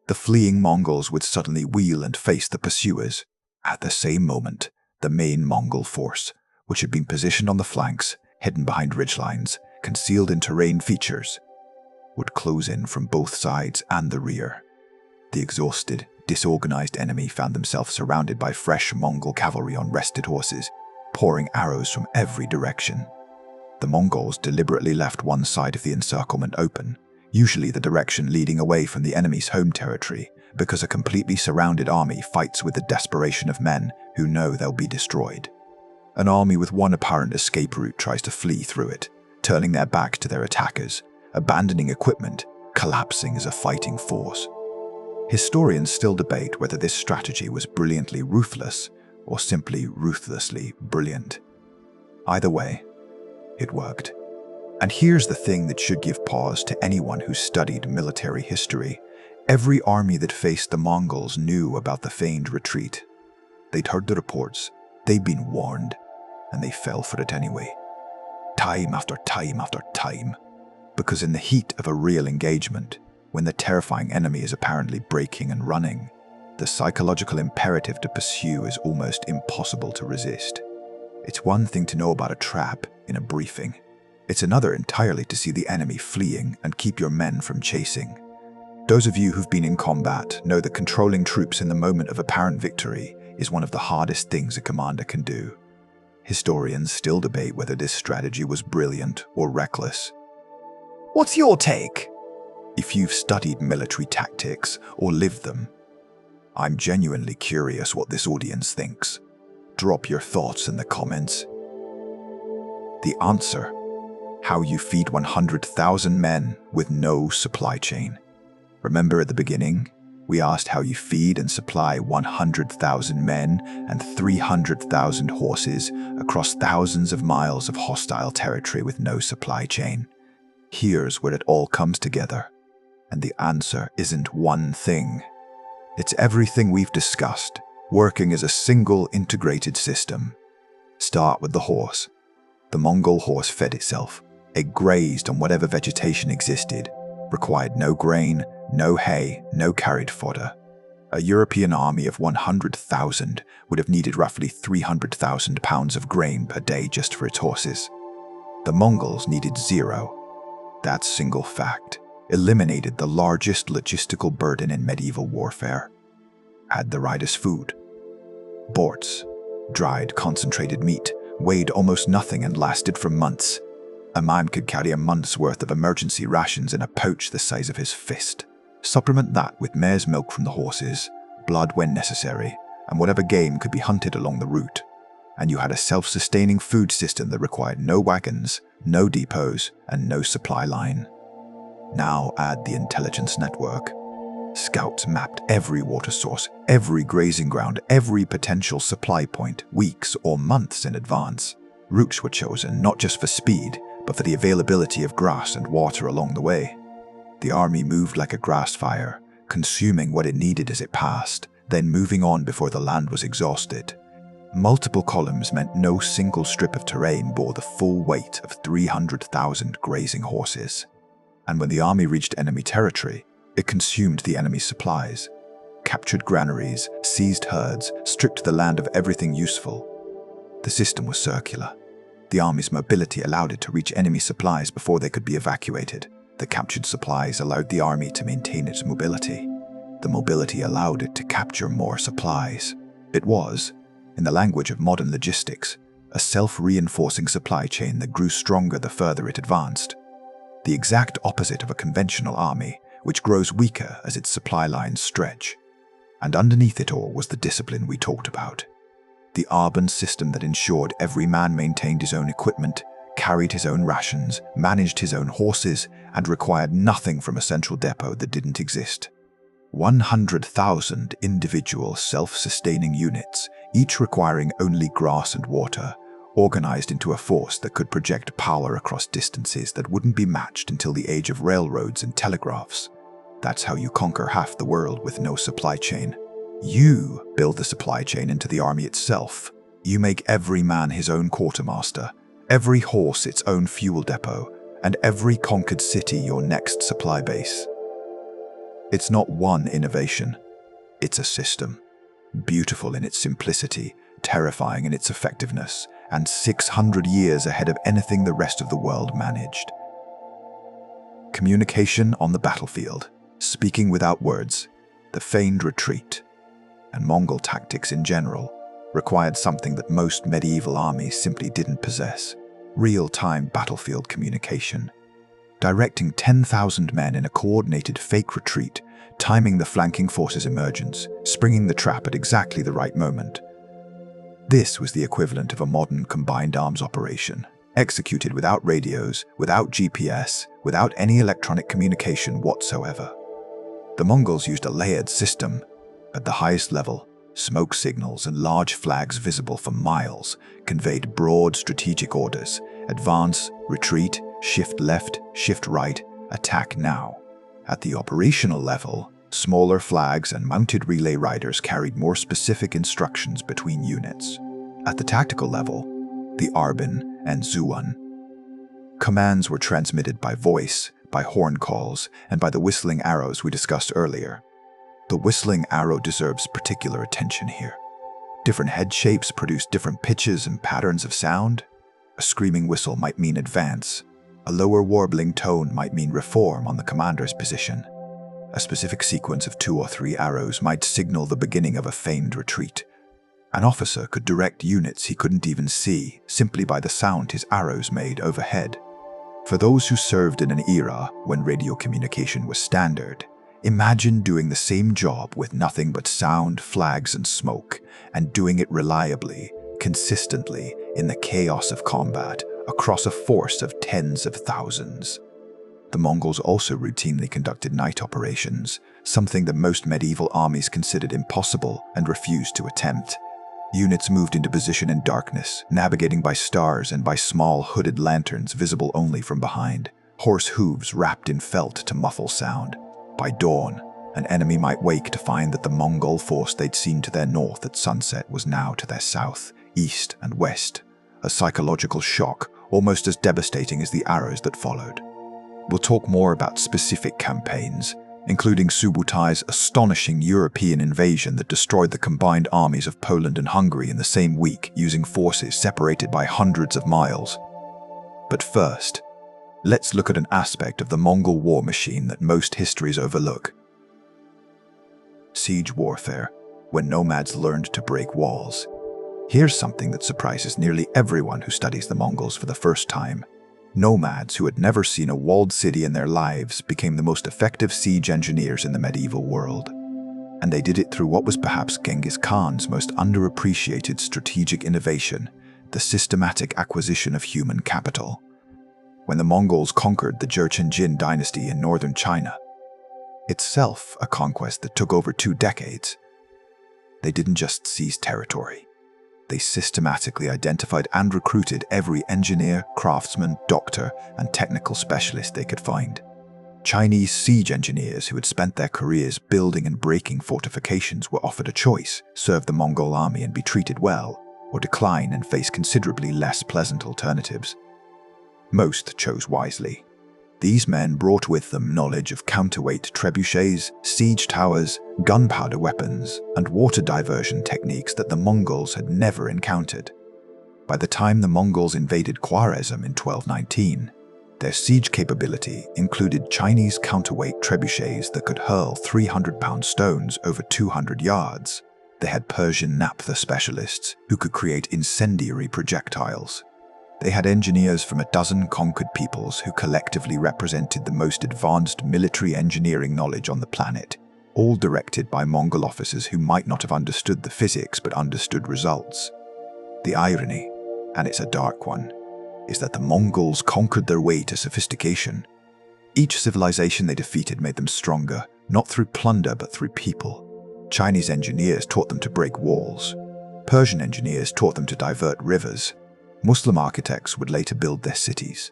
The fleeing Mongols would suddenly wheel and face the pursuers. At the same moment, the main Mongol force, which had been positioned on the flanks, hidden behind ridgelines, concealed in terrain features, would close in from both sides and the rear. The exhausted, disorganized enemy found themselves surrounded by fresh Mongol cavalry on rested horses, pouring arrows from every direction. The Mongols deliberately left one side of the encirclement open, usually the direction leading away from the enemy's home territory, because a completely surrounded army fights with the desperation of men who know they'll be destroyed. An army with one apparent escape route tries to flee through it, turning their back to their attackers, abandoning equipment, collapsing as a fighting force. Historians still debate whether this strategy was brilliantly ruthless or simply ruthlessly brilliant. Either way, it worked. And here's the thing that should give pause to anyone who's studied military history. Every army that faced the Mongols knew about the feigned retreat. They'd heard the reports, they'd been warned, and they fell for it anyway. Time after time after time. Because in the heat of a real engagement, when the terrifying enemy is apparently breaking and running, the psychological imperative to pursue is almost impossible to resist. It's one thing to know about a trap in a briefing. It's another entirely to see the enemy fleeing and keep your men from chasing. Those of you who've been in combat know that controlling troops in the moment of apparent victory is one of the hardest things a commander can do. Historians still debate whether this strategy was brilliant or reckless. What's your take? If you've studied military tactics or lived them, I'm genuinely curious what this audience thinks. Drop your thoughts in the comments. The answer: how you feed 100,000 men with no supply chain. Remember at the beginning, we asked how you feed and supply 100,000 men and 300,000 horses across thousands of miles of hostile territory with no supply chain. Here's where it all comes together. And the answer isn't one thing. It's everything we've discussed, working as a single integrated system. Start with the horse. The Mongol horse fed itself. It grazed on whatever vegetation existed, required no grain, no hay, no carried fodder. A European army of 100,000 would have needed roughly 300,000 pounds of grain per day just for its horses. The Mongols needed zero. That single fact eliminated the largest logistical burden in medieval warfare. Had the riders food. Borts, dried concentrated meat, weighed almost nothing and lasted for months. A man could carry a month's worth of emergency rations in a pouch the size of his fist. Supplement that with mare's milk from the horses, blood when necessary, and whatever game could be hunted along the route. And you had a self-sustaining food system that required no wagons, no depots, and no supply line. Now add the intelligence network. Scouts mapped every water source, every grazing ground, every potential supply point, weeks or months in advance. Routes were chosen not just for speed, but for the availability of grass and water along the way. The army moved like a grass fire, consuming what it needed as it passed, then moving on before the land was exhausted. Multiple columns meant no single strip of terrain bore the full weight of 300,000 grazing horses. And when the army reached enemy territory, it consumed the enemy's supplies, captured granaries, seized herds, stripped the land of everything useful. The system was circular. The army's mobility allowed it to reach enemy supplies before they could be evacuated. The captured supplies allowed the army to maintain its mobility. The mobility allowed it to capture more supplies. It was, in the language of modern logistics, a self-reinforcing supply chain that grew stronger the further it advanced. The exact opposite of a conventional army, which grows weaker as its supply lines stretch. And underneath it all was the discipline we talked about. The urban system that ensured every man maintained his own equipment, carried his own rations, managed his own horses, and required nothing from a central depot that didn't exist. 100,000 individual self-sustaining units, each requiring only grass and water, organized into a force that could project power across distances that wouldn't be matched until the age of railroads and telegraphs. That's how you conquer half the world with no supply chain. You build the supply chain into the army itself. You make every man his own quartermaster, every horse its own fuel depot, and every conquered city your next supply base. It's not one innovation, it's a system. Beautiful in its simplicity, terrifying in its effectiveness, and 600 years ahead of anything the rest of the world managed. Communication on the battlefield, speaking without words, the feigned retreat, and Mongol tactics in general required something that most medieval armies simply didn't possess: real-time battlefield communication. Directing 10,000 men in a coordinated fake retreat, timing the flanking force's emergence, springing the trap at exactly the right moment. This was the equivalent of a modern combined arms operation, executed without radios, without GPS, without any electronic communication whatsoever. The Mongols used a layered system. At the highest level, smoke signals and large flags visible for miles conveyed broad strategic orders: advance, retreat, shift left, shift right, attack now. At the operational level, smaller flags and mounted relay riders carried more specific instructions between units. At the tactical level, the Arbin and Zuan, commands were transmitted by voice, by horn calls, and by the whistling arrows we discussed earlier. The whistling arrow deserves particular attention here. Different head shapes produce different pitches and patterns of sound. A screaming whistle might mean advance. A lower warbling tone might mean reform on the commander's position. A specific sequence of 2 or 3 arrows might signal the beginning of a feigned retreat. An officer could direct units he couldn't even see simply by the sound his arrows made overhead. For those who served in an era when radio communication was standard, imagine doing the same job with nothing but sound, flags, and smoke, and doing it reliably, consistently, in the chaos of combat, across a force of tens of thousands. The Mongols also routinely conducted night operations, something that most medieval armies considered impossible and refused to attempt. Units moved into position in darkness, navigating by stars and by small hooded lanterns visible only from behind, horse hooves wrapped in felt to muffle sound. By dawn, an enemy might wake to find that the Mongol force they'd seen to their north at sunset was now to their south, east, and west. A psychological shock almost as devastating as the arrows that followed. We'll talk more about specific campaigns, including Subutai's astonishing European invasion that destroyed the combined armies of Poland and Hungary in the same week using forces separated by hundreds of miles. But first, let's look at an aspect of the Mongol war machine that most histories overlook: siege warfare, when nomads learned to break walls. Here's something that surprises nearly everyone who studies the Mongols for the first time. Nomads who had never seen a walled city in their lives became the most effective siege engineers in the medieval world. And they did it through what was perhaps Genghis Khan's most underappreciated strategic innovation: the systematic acquisition of human capital. When the Mongols conquered the Jurchen Jin dynasty in northern China, itself a conquest that took over 2 decades, they didn't just seize territory. They systematically identified and recruited every engineer, craftsman, doctor, and technical specialist they could find. Chinese siege engineers who had spent their careers building and breaking fortifications were offered a choice: serve the Mongol army and be treated well, or decline and face considerably less pleasant alternatives. Most chose wisely. These men brought with them knowledge of counterweight trebuchets, siege towers, gunpowder weapons, and water diversion techniques that the Mongols had never encountered. By the time the Mongols invaded Khwarezm in 1219, their siege capability included Chinese counterweight trebuchets that could hurl 300-pound stones over 200 yards. They had Persian naphtha specialists who could create incendiary projectiles. They had engineers from a dozen conquered peoples who collectively represented the most advanced military engineering knowledge on the planet, all directed by Mongol officers who might not have understood the physics but understood results. The irony, and it's a dark one, is that the Mongols conquered their way to sophistication. Each civilization they defeated made them stronger, not through plunder but through people. Chinese engineers taught them to break walls. Persian engineers taught them to divert rivers. Muslim architects would later build their cities.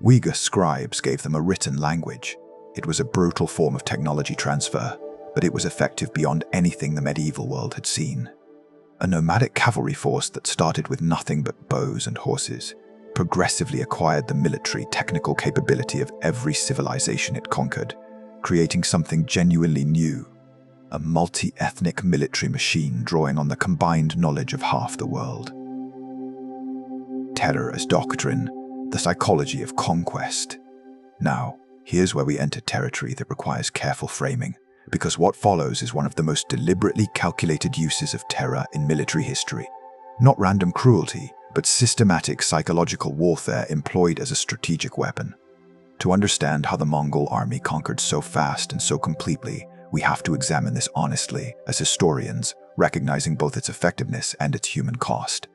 Uyghur scribes gave them a written language. It was a brutal form of technology transfer, but it was effective beyond anything the medieval world had seen. A nomadic cavalry force that started with nothing but bows and horses progressively acquired the military technical capability of every civilization it conquered, creating something genuinely new, a multi-ethnic military machine drawing on the combined knowledge of half the world. Terror as doctrine, the psychology of conquest. Now, here's where we enter territory that requires careful framing, because what follows is one of the most deliberately calculated uses of terror in military history. Not random cruelty, but systematic psychological warfare employed as a strategic weapon. To understand how the Mongol army conquered so fast and so completely, we have to examine this honestly as historians, recognizing both its effectiveness and its human cost.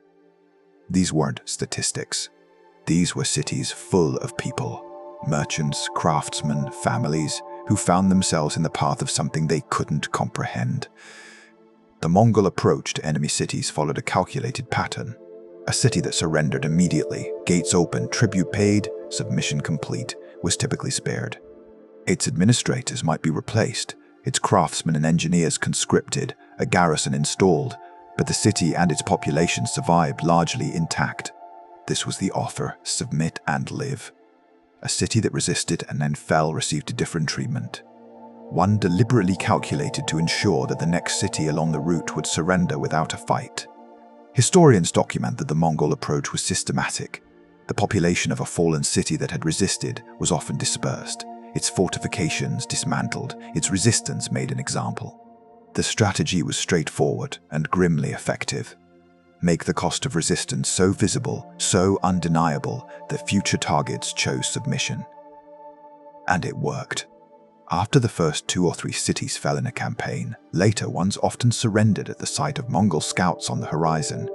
These weren't statistics. These were cities full of people, merchants, craftsmen, families, who found themselves in the path of something they couldn't comprehend. The Mongol approach to enemy cities followed a calculated pattern. A city that surrendered immediately, gates open, tribute paid, submission complete, was typically spared. Its administrators might be replaced, its craftsmen and engineers conscripted, a garrison installed, but the city and its population survived largely intact. This was the offer: submit and live. A city that resisted and then fell received a different treatment. One deliberately calculated to ensure that the next city along the route would surrender without a fight. Historians document that the Mongol approach was systematic. The population of a fallen city that had resisted was often dispersed, its fortifications dismantled, its resistance made an example. The strategy was straightforward and grimly effective. Make the cost of resistance so visible, so undeniable, that future targets chose submission. And it worked. After the first 2 or 3 cities fell in a campaign, later ones often surrendered at the sight of Mongol scouts on the horizon.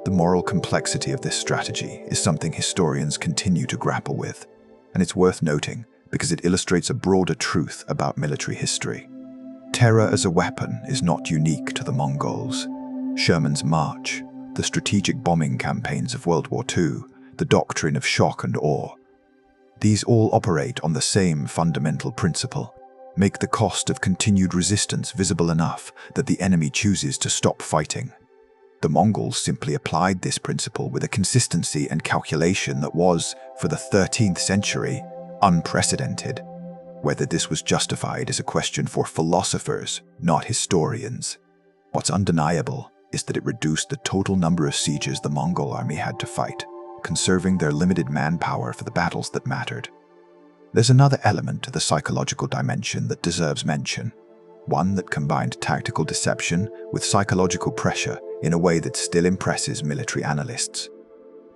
The moral complexity of this strategy is something historians continue to grapple with, and it's worth noting because it illustrates a broader truth about military history. Terror as a weapon is not unique to the Mongols. Sherman's March, the strategic bombing campaigns of World War II, the doctrine of shock and awe. These all operate on the same fundamental principle: make the cost of continued resistance visible enough that the enemy chooses to stop fighting. The Mongols simply applied this principle with a consistency and calculation that was, for the 13th century, unprecedented. Whether this was justified is a question for philosophers, not historians. What's undeniable is that it reduced the total number of sieges the Mongol army had to fight, conserving their limited manpower for the battles that mattered. There's another element to the psychological dimension that deserves mention, one that combined tactical deception with psychological pressure in a way that still impresses military analysts.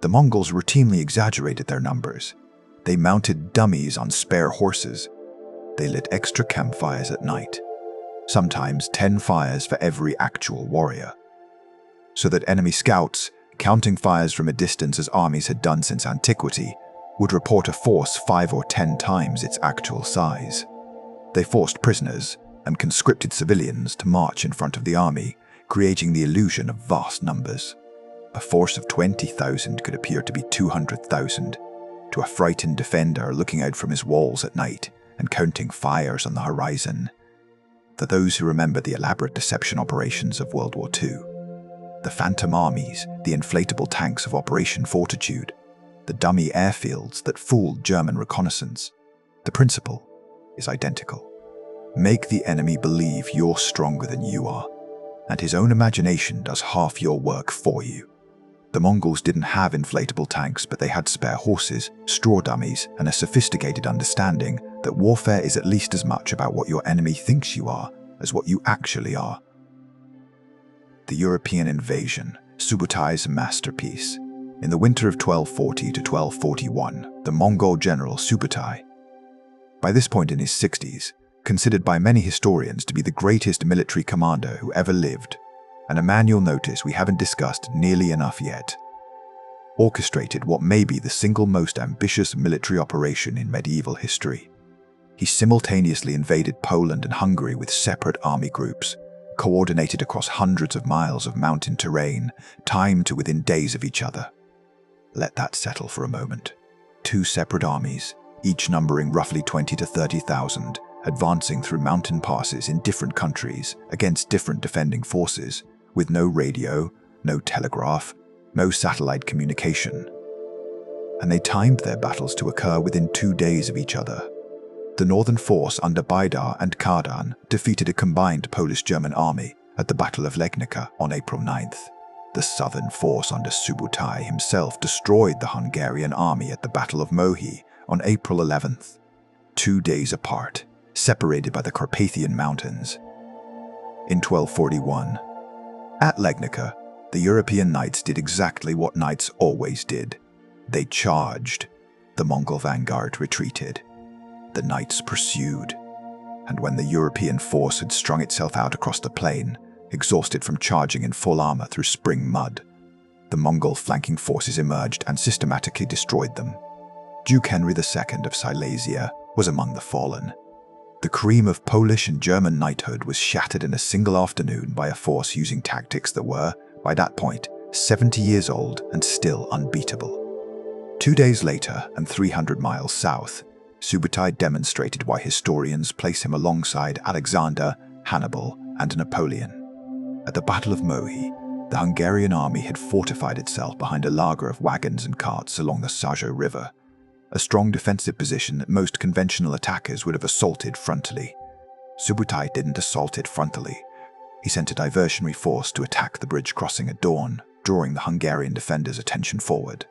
The Mongols routinely exaggerated their numbers. They mounted dummies on spare horses. They lit extra campfires at night, sometimes 10 fires for every actual warrior, so that enemy scouts, counting fires from a distance as armies had done since antiquity, would report a force 5 or 10 times its actual size. They forced prisoners and conscripted civilians to march in front of the army, creating the illusion of vast numbers. A force of 20,000 could appear to be 200,000 to a frightened defender looking out from his walls at night and counting fires on the horizon. For those who remember the elaborate deception operations of World War II, the phantom armies, the inflatable tanks of Operation Fortitude, the dummy airfields that fooled German reconnaissance, the principle is identical. Make the enemy believe you're stronger than you are, and his own imagination does half your work for you. The Mongols didn't have inflatable tanks, but they had spare horses, straw dummies, and a sophisticated understanding that warfare is at least as much about what your enemy thinks you are as what you actually are. The European invasion, Subutai's masterpiece. In the winter of 1240 to 1241, the Mongol general Subutai, by this point in his 60s, considered by many historians to be the greatest military commander who ever lived, and a man you'll notice we haven't discussed nearly enough yet, orchestrated what may be the single most ambitious military operation in medieval history. He simultaneously invaded Poland and Hungary with separate army groups, coordinated across hundreds of miles of mountain terrain, timed to within days of each other. Let that settle for a moment. 2 separate armies, each numbering roughly 20 to 30,000, advancing through mountain passes in different countries against different defending forces, with no radio, no telegraph, no satellite communication. And they timed their battles to occur within 2 days of each other. The northern force under Baidar and Kardan defeated a combined Polish-German army at the Battle of Legnica on April 9th. The southern force under Subutai himself destroyed the Hungarian army at the Battle of Mohi on April 11th, 2 days apart, separated by the Carpathian Mountains. In 1241, at Legnica, the European knights did exactly what knights always did. They charged. The Mongol vanguard retreated. The knights pursued. And when the European force had strung itself out across the plain, exhausted from charging in full armor through spring mud, the Mongol flanking forces emerged and systematically destroyed them. Duke Henry II of Silesia was among the fallen. The cream of Polish and German knighthood was shattered in a single afternoon by a force using tactics that were, by that point, 70 years old and still unbeatable. 2 days later, and 300 miles south, Subutai demonstrated why historians place him alongside Alexander, Hannibal, and Napoleon. At the Battle of Mohi, the Hungarian army had fortified itself behind a laager of wagons and carts along the Sajo River, a strong defensive position that most conventional attackers would have assaulted frontally. Subutai didn't assault it frontally. He sent a diversionary force to attack the bridge crossing at dawn, drawing the Hungarian defenders' attention forward.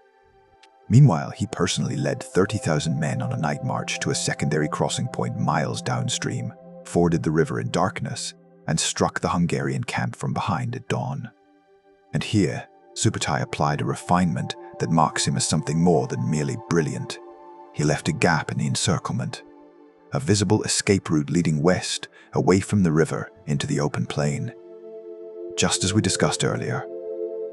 Meanwhile, he personally led 30,000 men on a night march to a secondary crossing point miles downstream, forded the river in darkness, and struck the Hungarian camp from behind at dawn. And here, Subutai applied a refinement that marks him as something more than merely brilliant. He left a gap in the encirclement, a visible escape route leading west, away from the river, into the open plain. Just as we discussed earlier,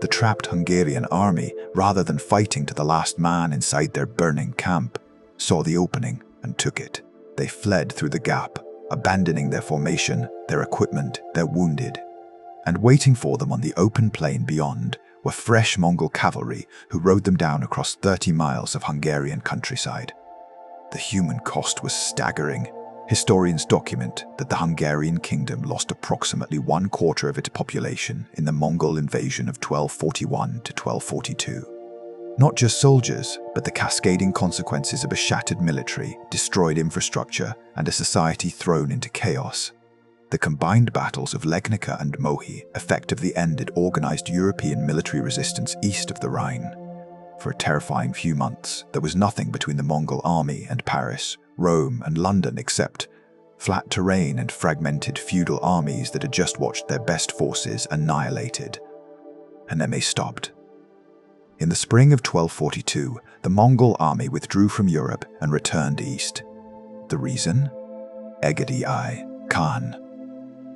the trapped Hungarian army, rather than fighting to the last man inside their burning camp, saw the opening and took it. They fled through the gap, abandoning their formation, their equipment, their wounded. And waiting for them on the open plain beyond were fresh Mongol cavalry who rode them down across 30 miles of Hungarian countryside. The human cost was staggering. Historians document that the Hungarian kingdom lost approximately 1/4 of its population in the Mongol invasion of 1241 to 1242. Not just soldiers, but the cascading consequences of a shattered military, destroyed infrastructure, and a society thrown into chaos. The combined battles of Legnica and Mohi effectively ended organized European military resistance east of the Rhine. For a terrifying few months, there was nothing between the Mongol army and Paris, Rome, and London except flat terrain and fragmented feudal armies that had just watched their best forces annihilated. And then they stopped. In the spring of 1242, the Mongol army withdrew from Europe and returned east. The reason? Genghis Khan,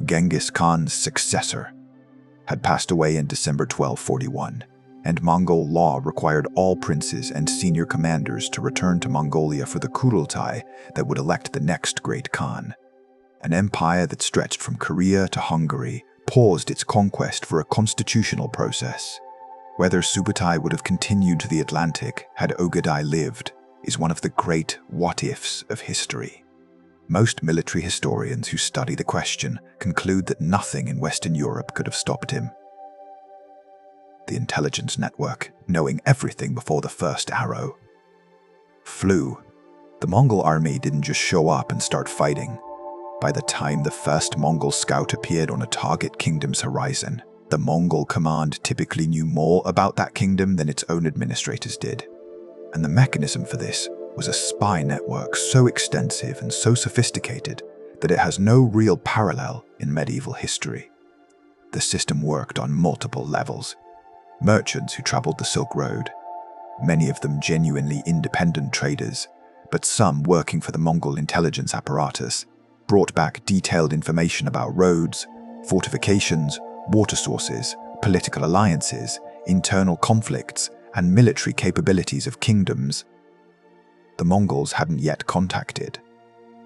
Genghis Khan's successor, had passed away in December 1241, and Mongol law required all princes and senior commanders to return to Mongolia for the Subutai that would elect the next great Khan. An empire that stretched from Korea to Hungary paused its conquest for a constitutional process. Whether Subutai would have continued to the Atlantic had Ogadai lived is one of the great what-ifs of history. Most military historians who study the question conclude that nothing in Western Europe could have stopped him. The intelligence network, knowing everything before the first arrow, flew. The Mongol army didn't just show up and start fighting. By the time the first Mongol scout appeared on a target kingdom's horizon, the Mongol command typically knew more about that kingdom than its own administrators did. And the mechanism for this was a spy network so extensive and so sophisticated that it has no real parallel in medieval history. The system worked on multiple levels. Merchants who traveled the Silk Road, many of them genuinely independent traders, but some working for the Mongol intelligence apparatus, brought back detailed information about roads, fortifications, water sources, political alliances, internal conflicts, and military capabilities of kingdoms the Mongols hadn't yet contacted.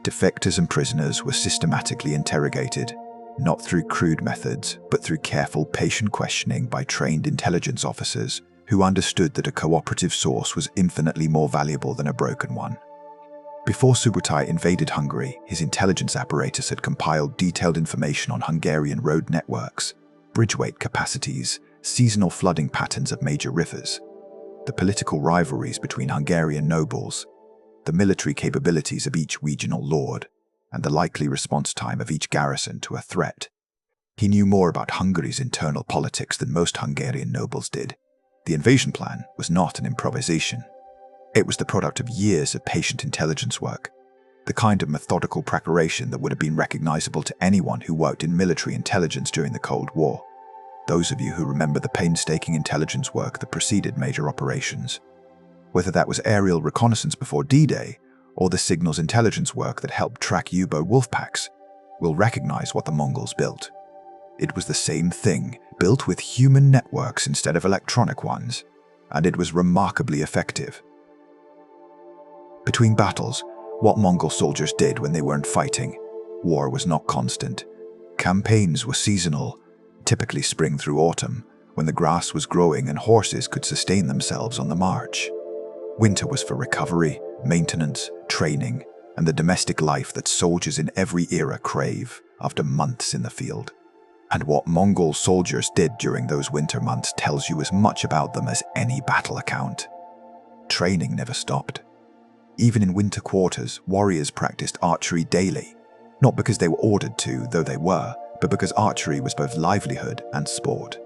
Defectors and prisoners were systematically interrogated, not through crude methods, but through careful, patient questioning by trained intelligence officers who understood that a cooperative source was infinitely more valuable than a broken one. Before Subutai invaded Hungary, his intelligence apparatus had compiled detailed information on Hungarian road networks, bridge weight capacities, seasonal flooding patterns of major rivers, the political rivalries between Hungarian nobles, the military capabilities of each regional lord, and the likely response time of each garrison to a threat. He knew more about Hungary's internal politics than most Hungarian nobles did. The invasion plan was not an improvisation. It was the product of years of patient intelligence work, the kind of methodical preparation that would have been recognizable to anyone who worked in military intelligence during the Cold War. Those of you who remember the painstaking intelligence work that preceded major operations, whether that was aerial reconnaissance before D-Day or the signals intelligence work that helped track U-boat wolf packs, will recognize what the Mongols built. It was the same thing, built with human networks instead of electronic ones, and it was remarkably effective. Between battles, what Mongol soldiers did when they weren't fighting, war was not constant. Campaigns were seasonal, typically spring through autumn, when the grass was growing and horses could sustain themselves on the march. Winter was for recovery, maintenance, training, and the domestic life that soldiers in every era crave after months in the field. And what Mongol soldiers did during those winter months tells you as much about them as any battle account. Training never stopped. Even in winter quarters, warriors practiced archery daily, not because they were ordered to, though they were, but because archery was both livelihood and sport.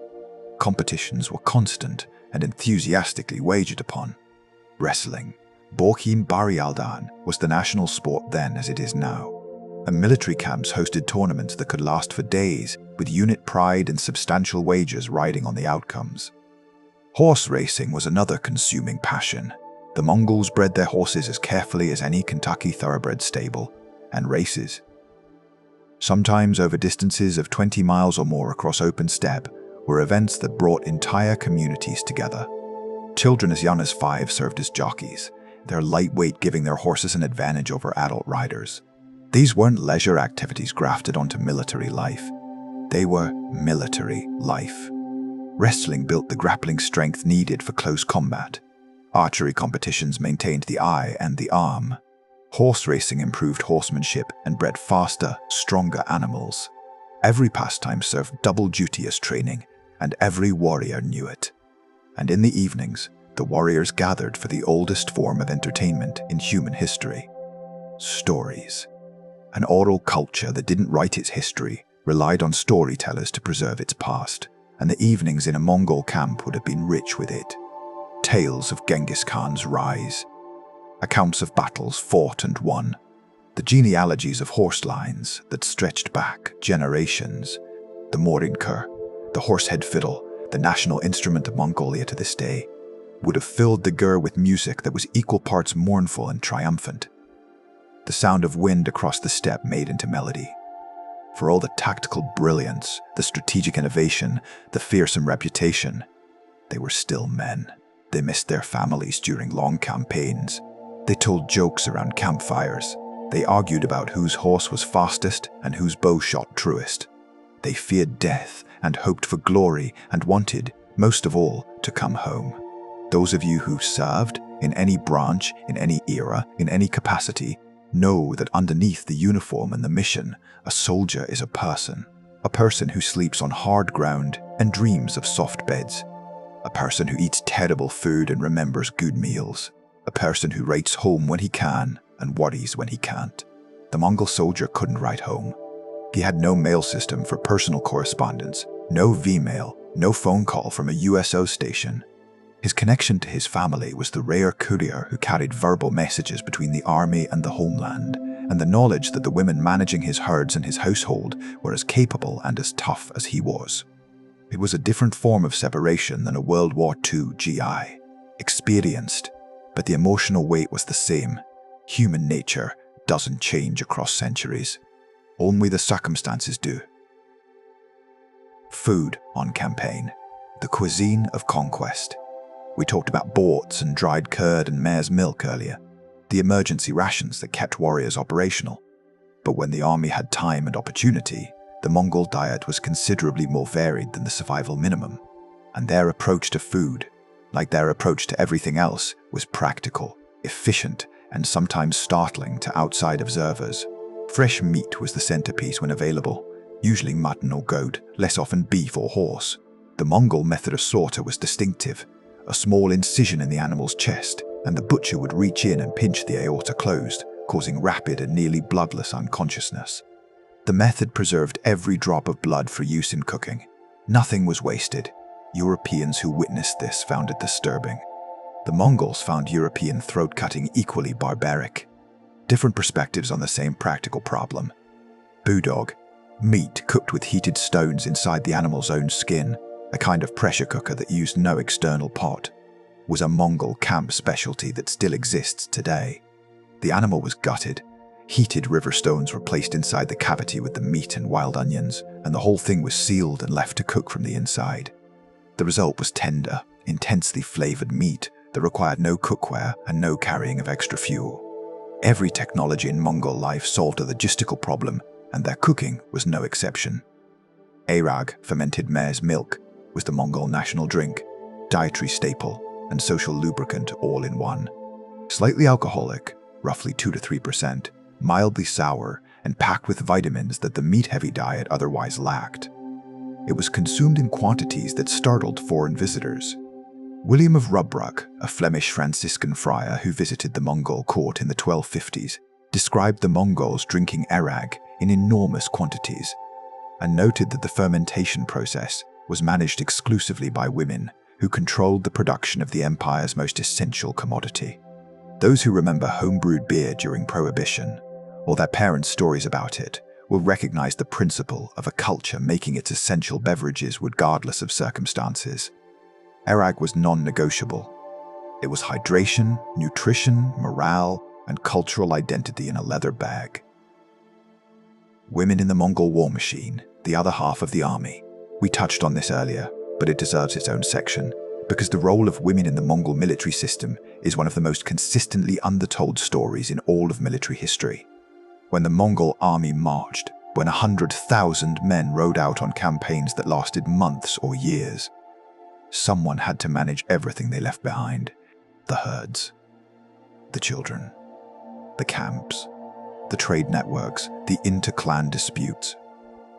Competitions were constant and enthusiastically wagered upon. Wrestling, Borkim Barialdan, was the national sport then as it is now, and military camps hosted tournaments that could last for days, with unit pride and substantial wagers riding on the outcomes. Horse racing was another consuming passion. The Mongols bred their horses as carefully as any Kentucky thoroughbred stable, and races, sometimes over distances of 20 miles or more across open steppe, were events that brought entire communities together. Children as young as 5 served as jockeys, their lightweight giving their horses an advantage over adult riders. These weren't leisure activities grafted onto military life. They were military life. Wrestling built the grappling strength needed for close combat. Archery competitions maintained the eye and the arm. Horse racing improved horsemanship and bred faster, stronger animals. Every pastime served double duty as training, and every warrior knew it. And in the evenings, the warriors gathered for the oldest form of entertainment in human history: stories. An oral culture that didn't write its history relied on storytellers to preserve its past, and the evenings in a Mongol camp would have been rich with it. Tales of Genghis Khan's rise, accounts of battles fought and won, the genealogies of horse lines that stretched back generations, the morinkur, the horsehead fiddle, the national instrument of Mongolia to this day, would have filled the gur with music that was equal parts mournful and triumphant. The sound of wind across the steppe made into melody. For all the tactical brilliance, the strategic innovation, the fearsome reputation, they were still men. They missed their families during long campaigns. They told jokes around campfires. They argued about whose horse was fastest and whose bow shot truest. They feared death and hoped for glory and wanted, most of all, to come home. Those of you who served, in any branch, in any era, in any capacity, know that underneath the uniform and the mission, a soldier is a person who sleeps on hard ground and dreams of soft beds, a person who eats terrible food and remembers good meals, a person who writes home when he can and worries when he can't. The Mongol soldier couldn't write home. He had no mail system for personal correspondence, no V-mail, no phone call from a USO station. His connection to his family was the rare courier who carried verbal messages between the army and the homeland, and the knowledge that the women managing his herds and his household were as capable and as tough as he was. It was a different form of separation than a World War II GI. Experienced, but the emotional weight was the same. Human nature doesn't change across centuries. Only the circumstances do. Food on campaign. The cuisine of conquest. We talked about boats and dried curd and mare's milk earlier, the emergency rations that kept warriors operational. But when the army had time and opportunity, the Mongol diet was considerably more varied than the survival minimum, and their approach to food, like their approach to everything else, was practical, efficient, and sometimes startling to outside observers. Fresh meat was the centerpiece when available, usually mutton or goat, less often beef or horse. The Mongol method of slaughter was distinctive, a small incision in the animal's chest, and the butcher would reach in and pinch the aorta closed, causing rapid and nearly bloodless unconsciousness. The method preserved every drop of blood for use in cooking. Nothing was wasted. Europeans who witnessed this found it disturbing. The Mongols found European throat-cutting equally barbaric. Different perspectives on the same practical problem. Budog, meat cooked with heated stones inside the animal's own skin, a kind of pressure cooker that used no external pot, was a Mongol camp specialty that still exists today. The animal was gutted. Heated river stones were placed inside the cavity with the meat and wild onions, and the whole thing was sealed and left to cook from the inside. The result was tender, intensely flavored meat that required no cookware and no carrying of extra fuel. Every technology in Mongol life solved a logistical problem, and their cooking was no exception. Arag, fermented mare's milk, was the Mongol national drink, dietary staple, and social lubricant all in one. Slightly alcoholic, roughly 2 to 3%, mildly sour, and packed with vitamins that the meat-heavy diet otherwise lacked. It was consumed in quantities that startled foreign visitors. William of Rubruck, a Flemish Franciscan friar who visited the Mongol court in the 1250s, described the Mongols drinking arag in enormous quantities, and noted that the fermentation process was managed exclusively by women who controlled the production of the empire's most essential commodity. Those who remember homebrewed beer during Prohibition, or their parents' stories about it, will recognize the principle of a culture making its essential beverages regardless of circumstances. Arag was non-negotiable. It was hydration, nutrition, morale, and cultural identity in a leather bag. Women in the Mongol war machine, the other half of the army. We touched on this earlier, but it deserves its own section, because the role of women in the Mongol military system is one of the most consistently undertold stories in all of military history. When the Mongol army marched, when 100,000 men rode out on campaigns that lasted months or years, someone had to manage everything they left behind. The herds, the children, the camps, the trade networks, the inter-clan disputes,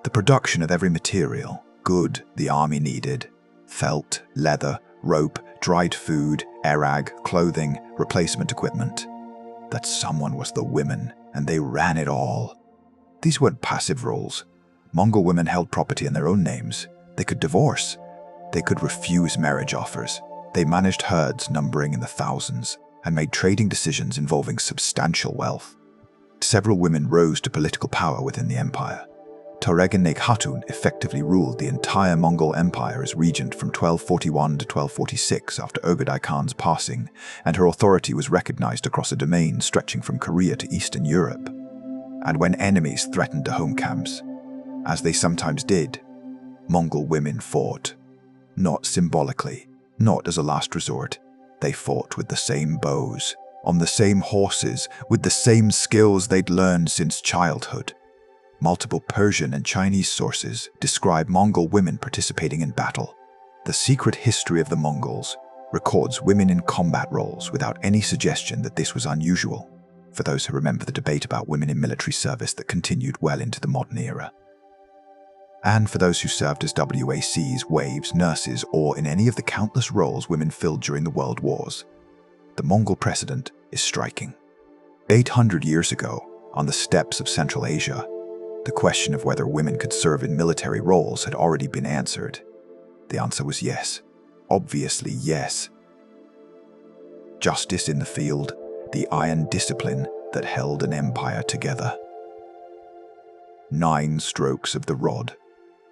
the production of every material, good the army needed, felt, leather, rope, dried food, arag, clothing, replacement equipment. That someone was the women, and they ran it all. These weren't passive roles. Mongol women held property in their own names. They could divorce. They could refuse marriage offers. They managed herds numbering in the thousands and made trading decisions involving substantial wealth. Several women rose to political power within the empire. Toregennek Hatun effectively ruled the entire Mongol Empire as regent from 1241 to 1246 after Ögedei Khan's passing, and her authority was recognized across a domain stretching from Korea to Eastern Europe. And when enemies threatened the home camps, as they sometimes did, Mongol women fought. Not symbolically, not as a last resort. They fought with the same bows, on the same horses, with the same skills they'd learned since childhood. Multiple Persian and Chinese sources describe Mongol women participating in battle. The Secret History of the Mongols records women in combat roles without any suggestion that this was unusual, for those who remember the debate about women in military service that continued well into the modern era. And for those who served as WACs, waves, nurses, or in any of the countless roles women filled during the world wars. The Mongol precedent is striking. 800 years ago, on the steppes of Central Asia, the question of whether women could serve in military roles had already been answered. The answer was yes. Obviously yes. Justice in the field, the iron discipline that held an empire together. 9 strokes of the rod.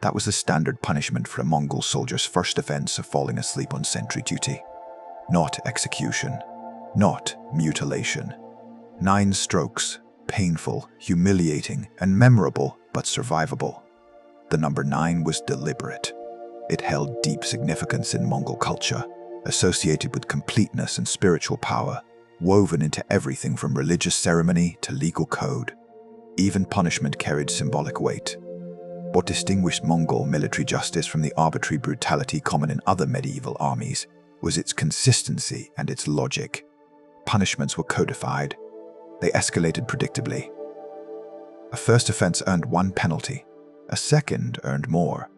That was the standard punishment for a Mongol soldier's first offense of falling asleep on sentry duty. Not execution. Not mutilation. 9 strokes. Painful, humiliating, and memorable, but survivable. The number 9 was deliberate. It held deep significance in Mongol culture, associated with completeness and spiritual power, woven into everything from religious ceremony to legal code. Even punishment carried symbolic weight. What distinguished Mongol military justice from the arbitrary brutality common in other medieval armies was its consistency and its logic. Punishments were codified. They escalated predictably. A first offense earned 1 penalty. A second earned more.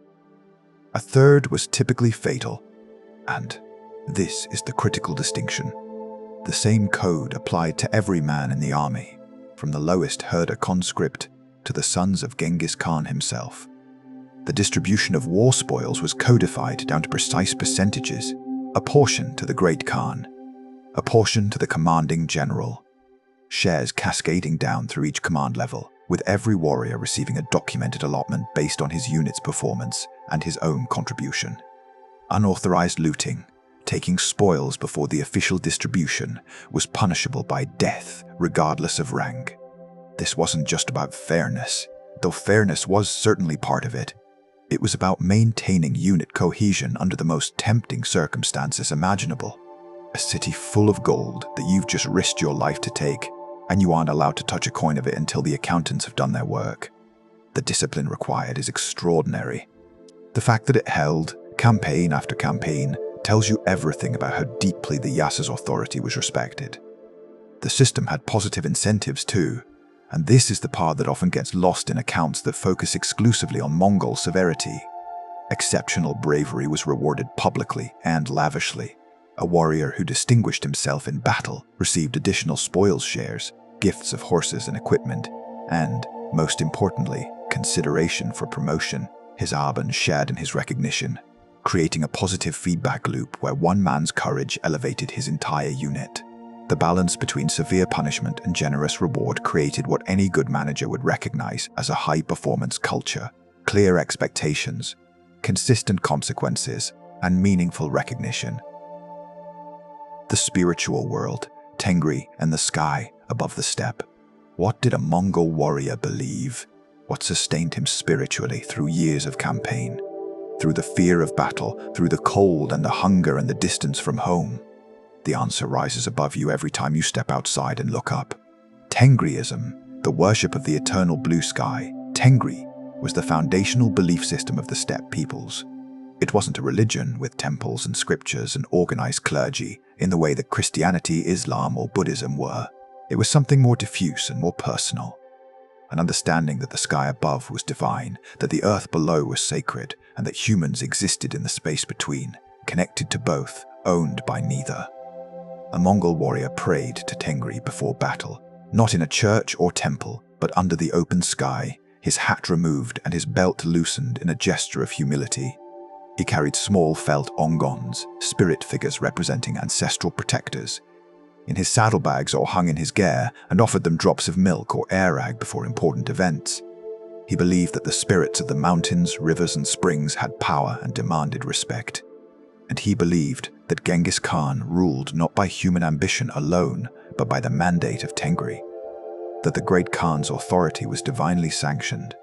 A third was typically fatal. And this is the critical distinction. The same code applied to every man in the army, from the lowest herder conscript to the sons of Genghis Khan himself. The distribution of war spoils was codified down to precise percentages, a portion to the great Khan, a portion to the commanding general, shares cascading down through each command level, with every warrior receiving a documented allotment based on his unit's performance and his own contribution. Unauthorized looting, taking spoils before the official distribution, was punishable by death regardless of rank. This wasn't just about fairness, though fairness was certainly part of it. It was about maintaining unit cohesion under the most tempting circumstances imaginable. A city full of gold that you've just risked your life to take, and you aren't allowed to touch a coin of it until the accountants have done their work. The discipline required is extraordinary. The fact that it held campaign after campaign tells you everything about how deeply the Yasa's authority was respected. The system had positive incentives too, and this is the part that often gets lost in accounts that focus exclusively on Mongol severity. Exceptional bravery was rewarded publicly and lavishly. A warrior who distinguished himself in battle received additional spoils shares, gifts of horses and equipment, and, most importantly, consideration for promotion. His Aben shared in his recognition, creating a positive feedback loop where one man's courage elevated his entire unit. The balance between severe punishment and generous reward created what any good manager would recognize as a high-performance culture: clear expectations, consistent consequences, and meaningful recognition. The spiritual world, Tengri and the sky above the steppe. What did a Mongol warrior believe? What sustained him spiritually through years of campaign? Through the fear of battle, through the cold and the hunger and the distance from home? The answer rises above you every time you step outside and look up. Tengriism, the worship of the eternal blue sky. Tengri was the foundational belief system of the steppe peoples. It wasn't a religion with temples and scriptures and organized clergy in the way that Christianity, Islam, or Buddhism were. It was something more diffuse and more personal. An understanding that the sky above was divine, that the earth below was sacred, and that humans existed in the space between, connected to both, owned by neither. A Mongol warrior prayed to Tengri before battle, not in a church or temple, but under the open sky, his hat removed and his belt loosened in a gesture of humility. He carried small felt ongons, spirit figures representing ancestral protectors, in his saddlebags or hung in his gear, and offered them drops of milk or airag before important events. He believed that the spirits of the mountains, rivers, and springs had power and demanded respect. And he believed that Genghis Khan ruled not by human ambition alone, but by the mandate of Tengri. That the great Khan's authority was divinely sanctioned,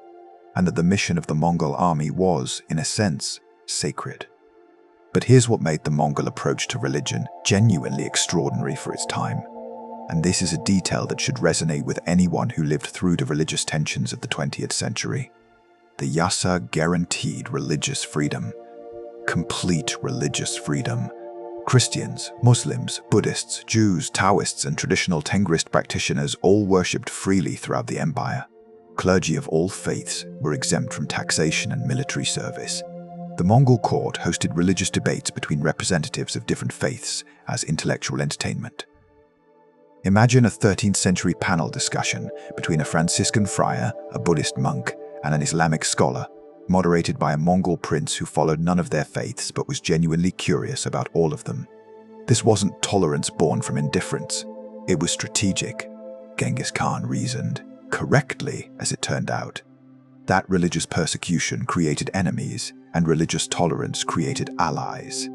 and that the mission of the Mongol army was, in a sense, sacred. But here's what made the Mongol approach to religion genuinely extraordinary for its time. And this is a detail that should resonate with anyone who lived through the religious tensions of the 20th century. The Yasa guaranteed religious freedom. Complete religious freedom. Christians, Muslims, Buddhists, Jews, Taoists, and traditional Tengrist practitioners all worshipped freely throughout the empire. Clergy of all faiths were exempt from taxation and military service. The Mongol court hosted religious debates between representatives of different faiths as intellectual entertainment. Imagine a 13th century panel discussion between a Franciscan friar, a Buddhist monk, and an Islamic scholar, moderated by a Mongol prince who followed none of their faiths but was genuinely curious about all of them. This wasn't tolerance born from indifference. It was strategic. Genghis Khan reasoned, correctly as it turned out. That religious persecution created enemies, and religious tolerance created allies.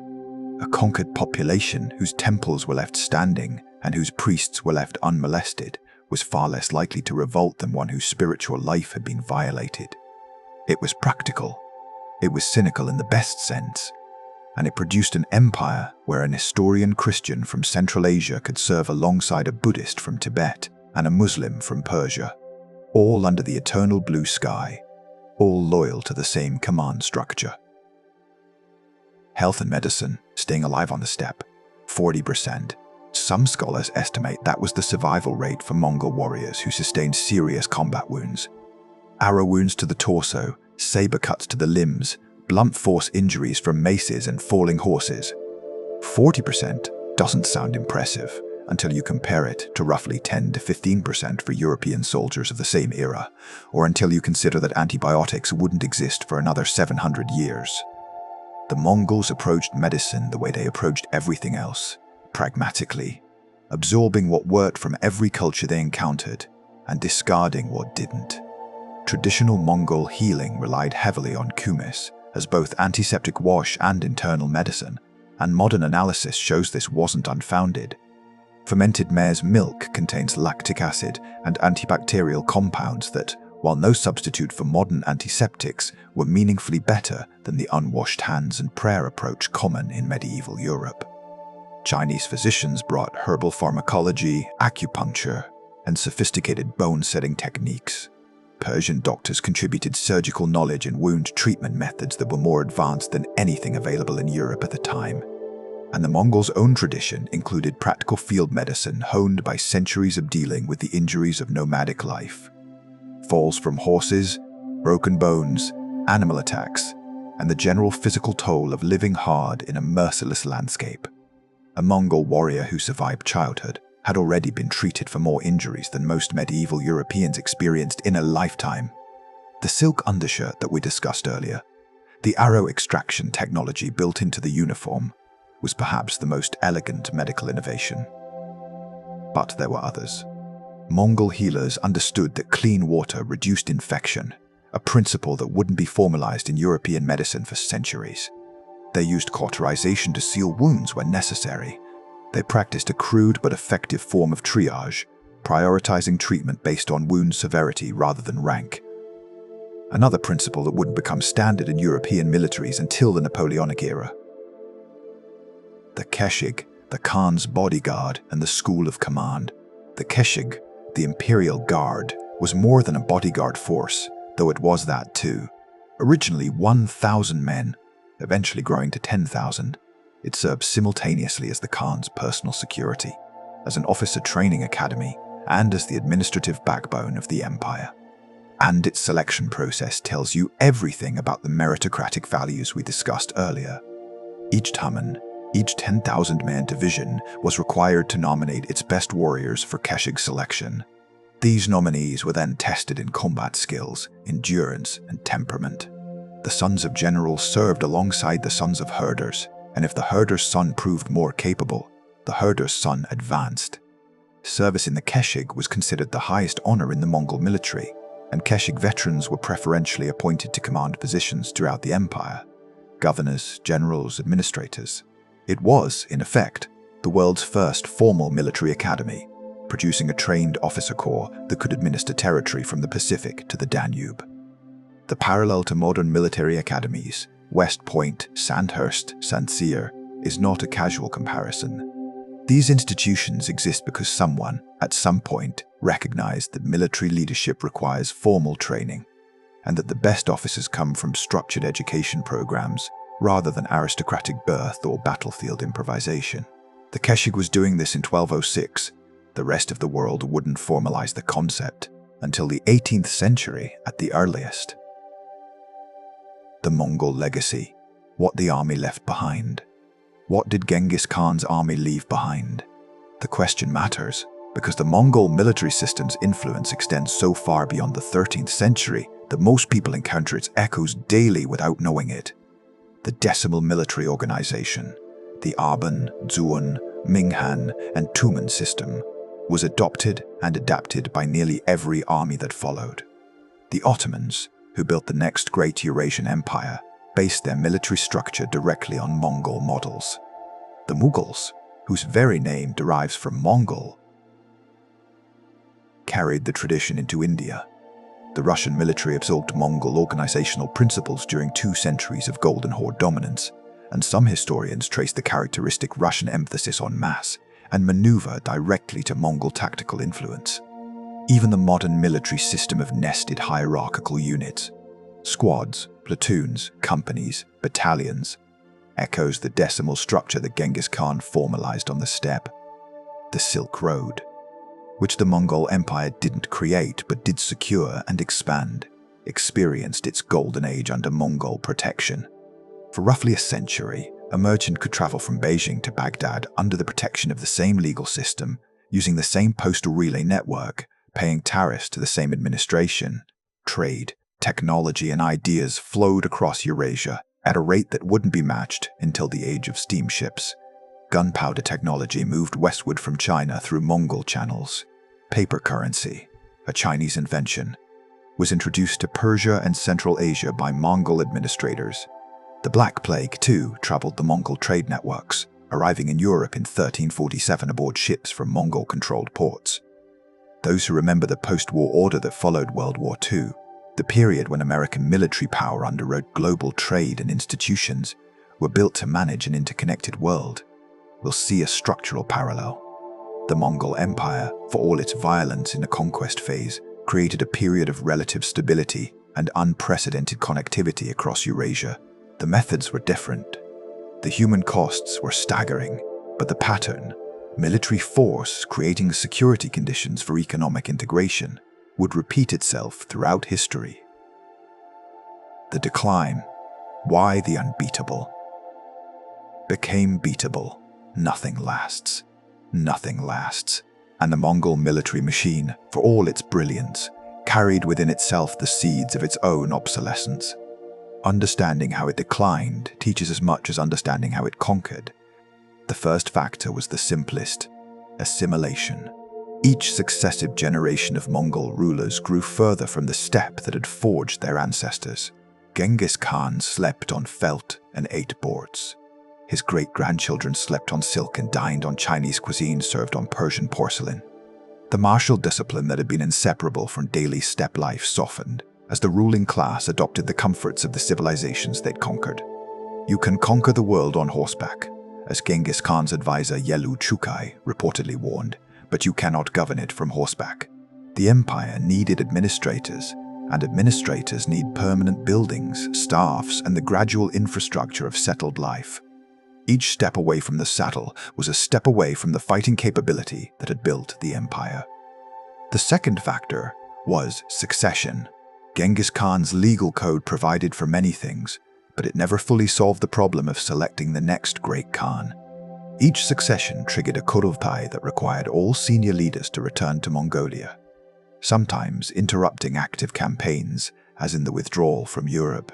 A conquered population whose temples were left standing and whose priests were left unmolested was far less likely to revolt than one whose spiritual life had been violated. It was practical. It was cynical in the best sense. And it produced an empire where an Nestorian Christian from Central Asia could serve alongside a Buddhist from Tibet and a Muslim from Persia, all under the eternal blue sky, all loyal to the same command structure. Health and medicine, staying alive on the steppe, 40%. Some scholars estimate that was the survival rate for Mongol warriors who sustained serious combat wounds. Arrow wounds to the torso, saber cuts to the limbs, blunt force injuries from maces and falling horses. 40% doesn't sound impressive until you compare it to roughly 10 to 15% for European soldiers of the same era, or until you consider that antibiotics wouldn't exist for another 700 years. The Mongols approached medicine the way they approached everything else, pragmatically, absorbing what worked from every culture they encountered and discarding what didn't. Traditional Mongol healing relied heavily on kumis as both antiseptic wash and internal medicine, and modern analysis shows this wasn't unfounded. Fermented mare's milk contains lactic acid and antibacterial compounds that, while no substitute for modern antiseptics, were meaningfully better than the unwashed hands and prayer approach common in medieval Europe. Chinese physicians brought herbal pharmacology, acupuncture, and sophisticated bone-setting techniques. Persian doctors contributed surgical knowledge and wound treatment methods that were more advanced than anything available in Europe at the time. And the Mongols' own tradition included practical field medicine honed by centuries of dealing with the injuries of nomadic life. Falls from horses, broken bones, animal attacks, and the general physical toll of living hard in a merciless landscape. A Mongol warrior who survived childhood had already been treated for more injuries than most medieval Europeans experienced in a lifetime. The silk undershirt that we discussed earlier, the arrow extraction technology built into the uniform, was perhaps the most elegant medical innovation. But there were others. Mongol healers understood that clean water reduced infection, a principle that wouldn't be formalized in European medicine for centuries. They used cauterization to seal wounds when necessary. They practiced a crude but effective form of triage, prioritizing treatment based on wound severity rather than rank. Another principle that wouldn't become standard in European militaries until the Napoleonic era. The Keshig, the Khan's bodyguard and the school of command. The Keshig, the Imperial Guard, was more than a bodyguard force, though it was that too. Originally 1,000 men, eventually growing to 10,000, it served simultaneously as the Khan's personal security, as an officer training academy, and as the administrative backbone of the empire. And its selection process tells you everything about the meritocratic values we discussed earlier. Each Taman, each 10,000-man division, was required to nominate its best warriors for Keshig selection. These nominees were then tested in combat skills, endurance, and temperament. The sons of generals served alongside the sons of herders, and if the herder's son proved more capable, the herder's son advanced. Service in the Keshig was considered the highest honor in the Mongol military, and Keshig veterans were preferentially appointed to command positions throughout the empire: governors, generals, administrators. It was, in effect, the world's first formal military academy, producing a trained officer corps that could administer territory from the Pacific to the Danube. The parallel to modern military academies, West Point, Sandhurst, St. Cyr, is not a casual comparison. These institutions exist because someone, at some point, recognized that military leadership requires formal training, and that the best officers come from structured education programs rather than aristocratic birth or battlefield improvisation. The Keshig was doing this in 1206. The rest of the world wouldn't formalize the concept until the 18th century at the earliest. The Mongol legacy. What the army left behind. What did Genghis Khan's army leave behind? The question matters because the Mongol military system's influence extends so far beyond the 13th century that most people encounter its echoes daily without knowing it. The decimal military organization, the Aban, Zuan, Minghan, and Tumen system, was adopted and adapted by nearly every army that followed. The Ottomans, who built the next great Eurasian empire, based their military structure directly on Mongol models. The Mughals, whose very name derives from Mongol, carried the tradition into India. The Russian military absorbed Mongol organizational principles during 2 centuries of Golden Horde dominance, and some historians trace the characteristic Russian emphasis on mass and maneuver directly to Mongol tactical influence. Even the modern military system of nested hierarchical units, squads, platoons, companies, battalions, echoes the decimal structure that Genghis Khan formalized on the steppe. The Silk Road, which the Mongol Empire didn't create but did secure and expand, experienced its golden age under Mongol protection. For roughly a century, A merchant could travel from Beijing to Baghdad under the protection of the same legal system, using the same postal relay network, paying tariffs to the same administration. Trade, technology, and ideas flowed across Eurasia at a rate that wouldn't be matched until the age of steamships. Gunpowder technology moved westward from China through Mongol channels. Paper currency, a Chinese invention, was introduced to Persia and Central Asia by Mongol administrators. The Black Plague, too, traveled the Mongol trade networks, arriving in Europe in 1347 aboard ships from Mongol-controlled ports. Those who remember the post-war order that followed World War II, the period when American military power underwrote global trade and institutions were built to manage an interconnected world, will see a structural parallel. The Mongol Empire, for all its violence in the conquest phase, created a period of relative stability and unprecedented connectivity across Eurasia. The methods were different. The human costs were staggering, but the pattern, military force creating security conditions for economic integration, would repeat itself throughout history. The decline, why the unbeatable, became beatable. Nothing lasts. Nothing lasts. And the Mongol military machine, for all its brilliance, carried within itself the seeds of its own obsolescence. Understanding how it declined teaches as much as understanding how it conquered. The first factor was the simplest: assimilation. Each successive generation of Mongol rulers grew further from the steppe that had forged their ancestors. Genghis Khan slept on felt and ate boards. His great-grandchildren slept on silk and dined on Chinese cuisine served on Persian porcelain. The martial discipline that had been inseparable from daily steppe life softened as the ruling class adopted the comforts of the civilizations they'd conquered. You can conquer the world on horseback, as Genghis Khan's advisor Yelu Chukai reportedly warned, but you cannot govern it from horseback. The empire needed administrators, and administrators need permanent buildings, staffs, and the gradual infrastructure of settled life. Each step away from the saddle was a step away from the fighting capability that had built the empire. The second factor was succession. Genghis Khan's legal code provided for many things, but it never fully solved the problem of selecting the next great Khan. Each succession triggered a Subutai that required all senior leaders to return to Mongolia, sometimes interrupting active campaigns, as in the withdrawal from Europe.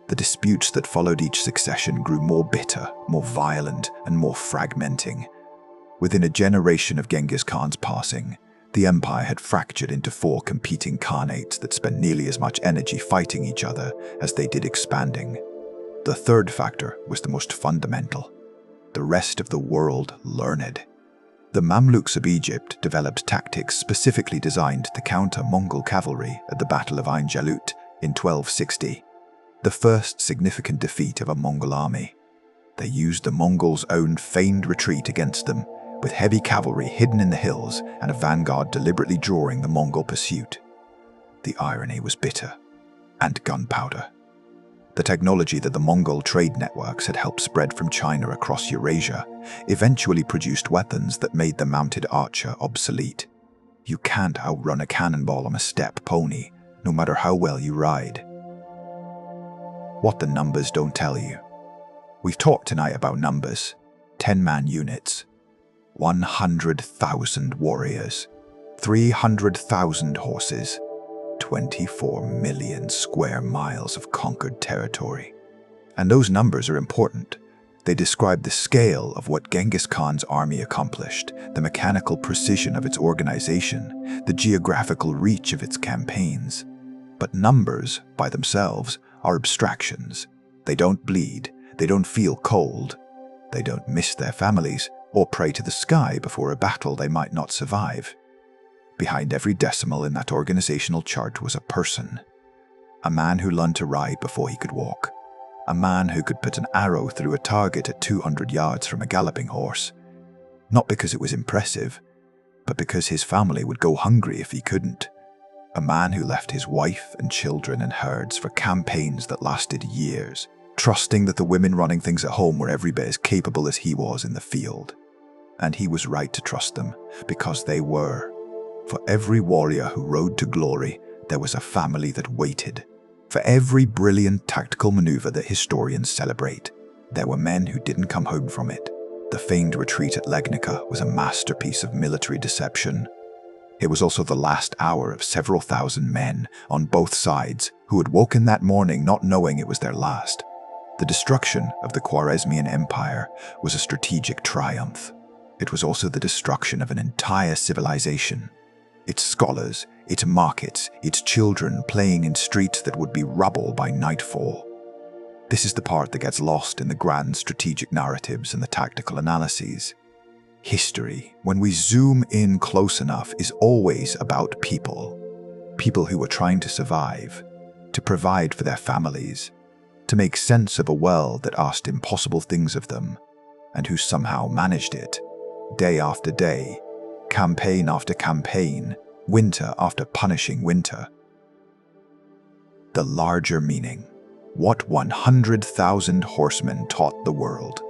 The disputes that followed each succession grew more bitter, more violent, and more fragmenting. Within a generation of Genghis Khan's passing, the empire had fractured into 4 competing khanates that spent nearly as much energy fighting each other as they did expanding. The third factor was the most fundamental. The rest of the world learned. The Mamluks of Egypt developed tactics specifically designed to counter Mongol cavalry at the Battle of Ain Jalut in 1260, the first significant defeat of a Mongol army. They used the Mongols' own feigned retreat against them, with heavy cavalry hidden in the hills and a vanguard deliberately drawing the Mongol pursuit. The irony was bitter. And gunpowder. The technology that the Mongol trade networks had helped spread from China across Eurasia eventually produced weapons that made the mounted archer obsolete. You can't outrun a cannonball on a steppe pony, no matter how well you ride. What the numbers don't tell you. We've talked tonight about numbers. 10-man units. 100,000 warriors, 300,000 horses, 24 million square miles of conquered territory. And those numbers are important. They describe the scale of what Genghis Khan's army accomplished, the mechanical precision of its organization, the geographical reach of its campaigns. But numbers, by themselves, are abstractions. They don't bleed, they don't feel cold, they don't miss their families, or pray to the sky before a battle they might not survive. Behind every decimal in that organizational chart was a person. A man who learned to ride before he could walk. A man who could put an arrow through a target at 200 yards from a galloping horse. Not because it was impressive, but because his family would go hungry if he couldn't. A man who left his wife and children and herds for campaigns that lasted years, trusting that the women running things at home were every bit as capable as he was in the field. And he was right to trust them, because they were. For every warrior who rode to glory, there was a family that waited. For every brilliant tactical maneuver that historians celebrate, There were men who didn't come home from it. The famed retreat at Legnica was a masterpiece of military deception. It was also the last hour of several thousand men on both sides who had woken that morning not knowing it was their last. The destruction of the Khwarezmian Empire was a strategic triumph. It was also the destruction of an entire civilization. Its scholars, its markets, its children playing in streets that would be rubble by nightfall. This is the part that gets lost in the grand strategic narratives and the tactical analyses. History, when we zoom in close enough, is always about people. People who were trying to survive, to provide for their families, to make sense of a world that asked impossible things of them, and who somehow managed it, day after day, campaign after campaign, winter after punishing winter. The larger meaning. What 100,000 horsemen taught the world.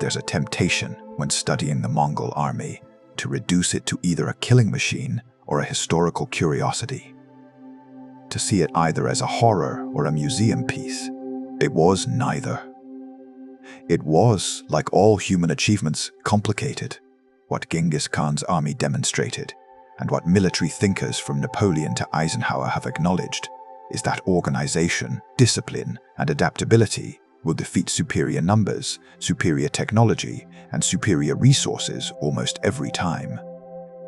There's a temptation when studying the Mongol army to reduce it to either a killing machine or a historical curiosity. To see it either as a horror or a museum piece. It was neither. It was, like all human achievements, complicated. What Genghis Khan's army demonstrated, and what military thinkers from Napoleon to Eisenhower have acknowledged, is that organization, discipline, and adaptability will defeat superior numbers, superior technology, and superior resources almost every time.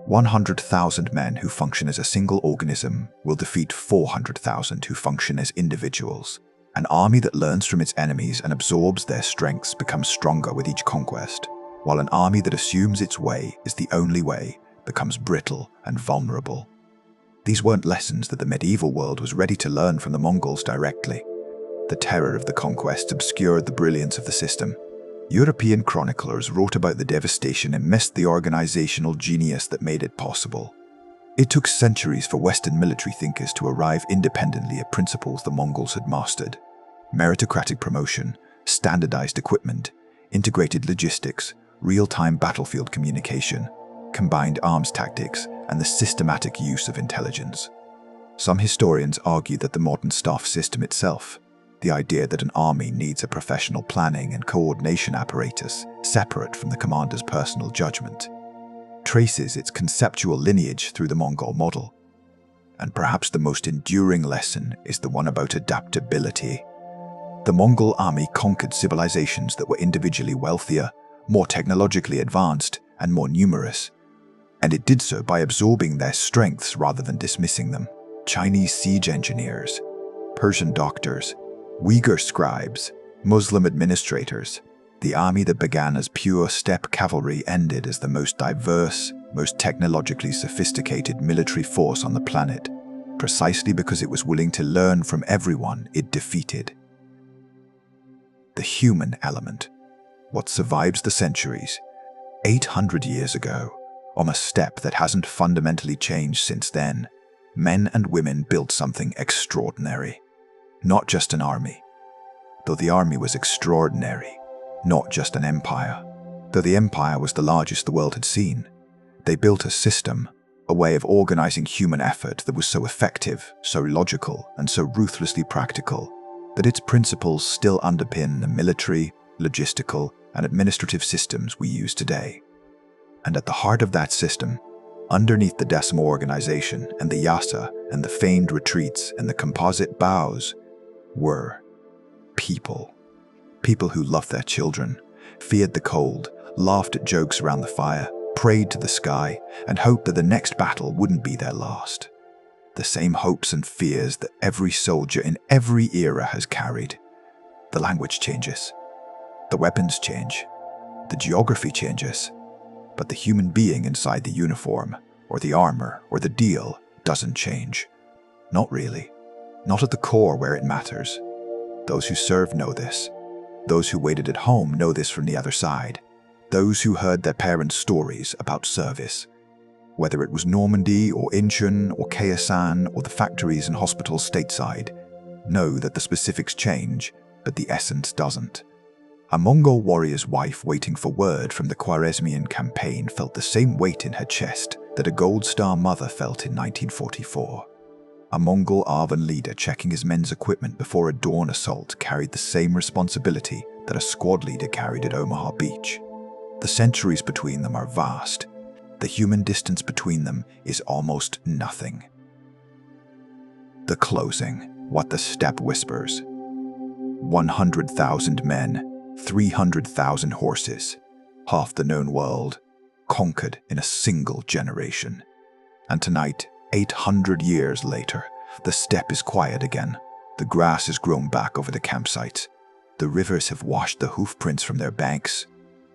100,000 men who function as a single organism will defeat 400,000 who function as individuals. An army that learns from its enemies and absorbs their strengths becomes stronger with each conquest, while an army that assumes its way is the only way becomes brittle and vulnerable. These weren't lessons that the medieval world was ready to learn from the Mongols directly. The terror of the conquest obscured the brilliance of the system. European chroniclers wrote about the devastation and missed the organizational genius that made it possible. It took centuries for Western military thinkers to arrive independently at principles the Mongols had mastered. Meritocratic promotion, standardized equipment, integrated logistics, real-time battlefield communication, combined arms tactics, and the systematic use of intelligence. Some historians argue that the modern staff system itself, the idea that an army needs a professional planning and coordination apparatus separate from the commander's personal judgment, traces its conceptual lineage through the Mongol model. And perhaps the most enduring lesson is the one about adaptability. The Mongol army conquered civilizations that were individually wealthier, more technologically advanced, and more numerous. And it did so by absorbing their strengths rather than dismissing them. Chinese siege engineers, Persian doctors, Uyghur scribes, Muslim administrators. The army that began as pure steppe cavalry ended as the most diverse, most technologically sophisticated military force on the planet, precisely because it was willing to learn from everyone it defeated. The human element. What survives the centuries. 800 years ago, on a steppe that hasn't fundamentally changed since then, men and women built something extraordinary. Not just an army. Though the army was extraordinary. Not just an empire. Though the empire was the largest the world had seen. They built a system, a way of organizing human effort that was so effective, so logical, and so ruthlessly practical, that its principles still underpin the military, logistical, and administrative systems we use today. And at the heart of that system, underneath the decimal organization and the yasa and the feigned retreats and the composite bows, were people. People who loved their children, feared the cold, laughed at jokes around the fire, prayed to the sky, and hoped that the next battle wouldn't be their last. The same hopes and fears that every soldier in every era has carried. The language changes. The weapons change. The geography changes. But the human being inside the uniform, or the armor, or the deal doesn't change. Not really. Not at the core where it matters. Those who serve know this. Those who waited at home know this from the other side. Those who heard their parents' stories about service. Whether it was Normandy or Incheon or Khaosan or the factories and hospitals stateside, know that the specifics change, but the essence doesn't. A Mongol warrior's wife waiting for word from the Khwarezmian campaign felt the same weight in her chest that a Gold Star mother felt in 1944. A Mongol Arvan leader checking his men's equipment before a dawn assault carried the same responsibility that a squad leader carried at Omaha Beach. The centuries between them are vast. The human distance between them is almost nothing. The closing, what the steppe whispers. 100,000 men, 300,000 horses, half the known world, conquered in a single generation. And tonight, 800 years later, the steppe is quiet again. The grass has grown back over the campsites. The rivers have washed the hoofprints from their banks.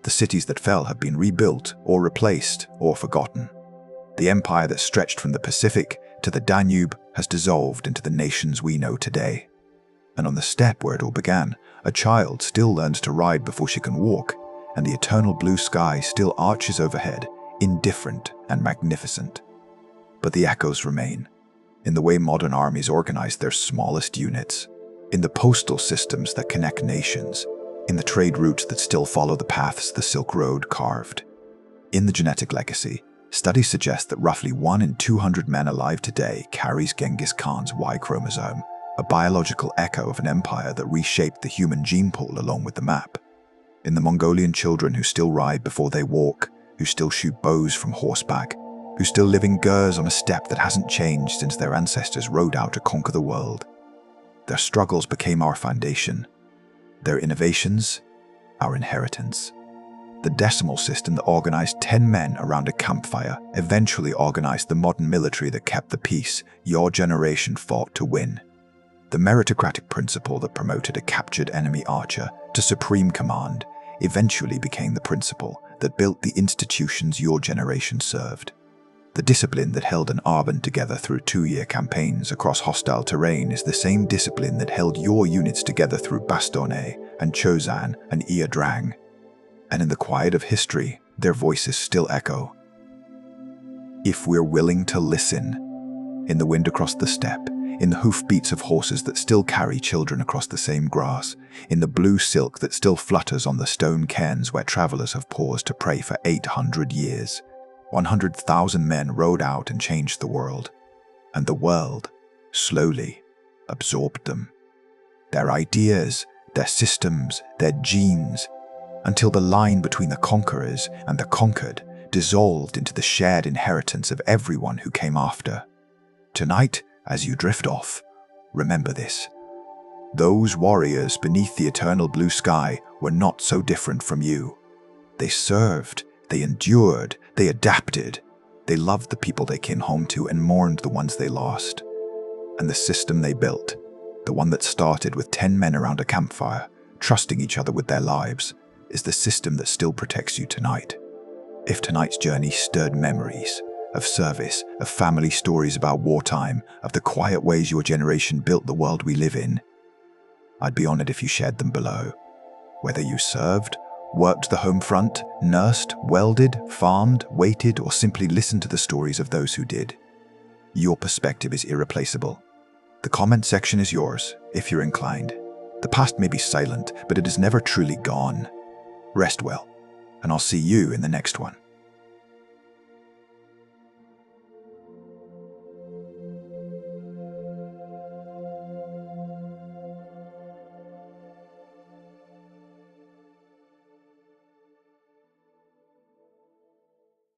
The cities that fell have been rebuilt or replaced or forgotten. The empire that stretched from the Pacific to the Danube has dissolved into the nations we know today. And on the steppe where it all began, a child still learns to ride before she can walk, and the eternal blue sky still arches overhead, indifferent and magnificent. But the echoes remain, in the way modern armies organize their smallest units, in the postal systems that connect nations, in the trade routes that still follow the paths the Silk Road carved. In the genetic legacy, studies suggest that roughly 1 in 200 men alive today carries Genghis Khan's Y chromosome, a biological echo of an empire that reshaped the human gene pool along with the map. In the Mongolian children who still ride before they walk, who still shoot bows from horseback, who still live in gurs on a steppe that hasn't changed since their ancestors rode out to conquer the world. Their struggles became our foundation. Their innovations, our inheritance. The decimal system that organized 10 men around a campfire eventually organized the modern military that kept the peace your generation fought to win. The meritocratic principle that promoted a captured enemy archer to supreme command eventually became the principle that built the institutions your generation served. The discipline that held an army together through 2-year campaigns across hostile terrain is the same discipline that held your units together through Bastogne and Chosan and Ia Drang. And in the quiet of history, their voices still echo. If we're willing to listen, in the wind across the steppe, in the hoofbeats of horses that still carry children across the same grass, in the blue silk that still flutters on the stone cairns where travelers have paused to pray for 800 years, 100,000 men rode out and changed the world, and the world, slowly, absorbed them. Their ideas, their systems, their genes, until the line between the conquerors and the conquered dissolved into the shared inheritance of everyone who came after. Tonight, as you drift off, remember this. Those warriors beneath the eternal blue sky were not so different from you. They served, they endured, they adapted. They loved the people they came home to and mourned the ones they lost. And the system they built, the one that started with 10 men around a campfire, trusting each other with their lives, is the system that still protects you tonight. If tonight's journey stirred memories of service, of family stories about wartime, of the quiet ways your generation built the world we live in, I'd be honored if you shared them below. Whether you served, worked the home front, nursed, welded, farmed, waited, or simply listened to the stories of those who did. Your perspective is irreplaceable. The comment section is yours, if you're inclined. The past may be silent, but it is never truly gone. Rest well, and I'll see you in the next one.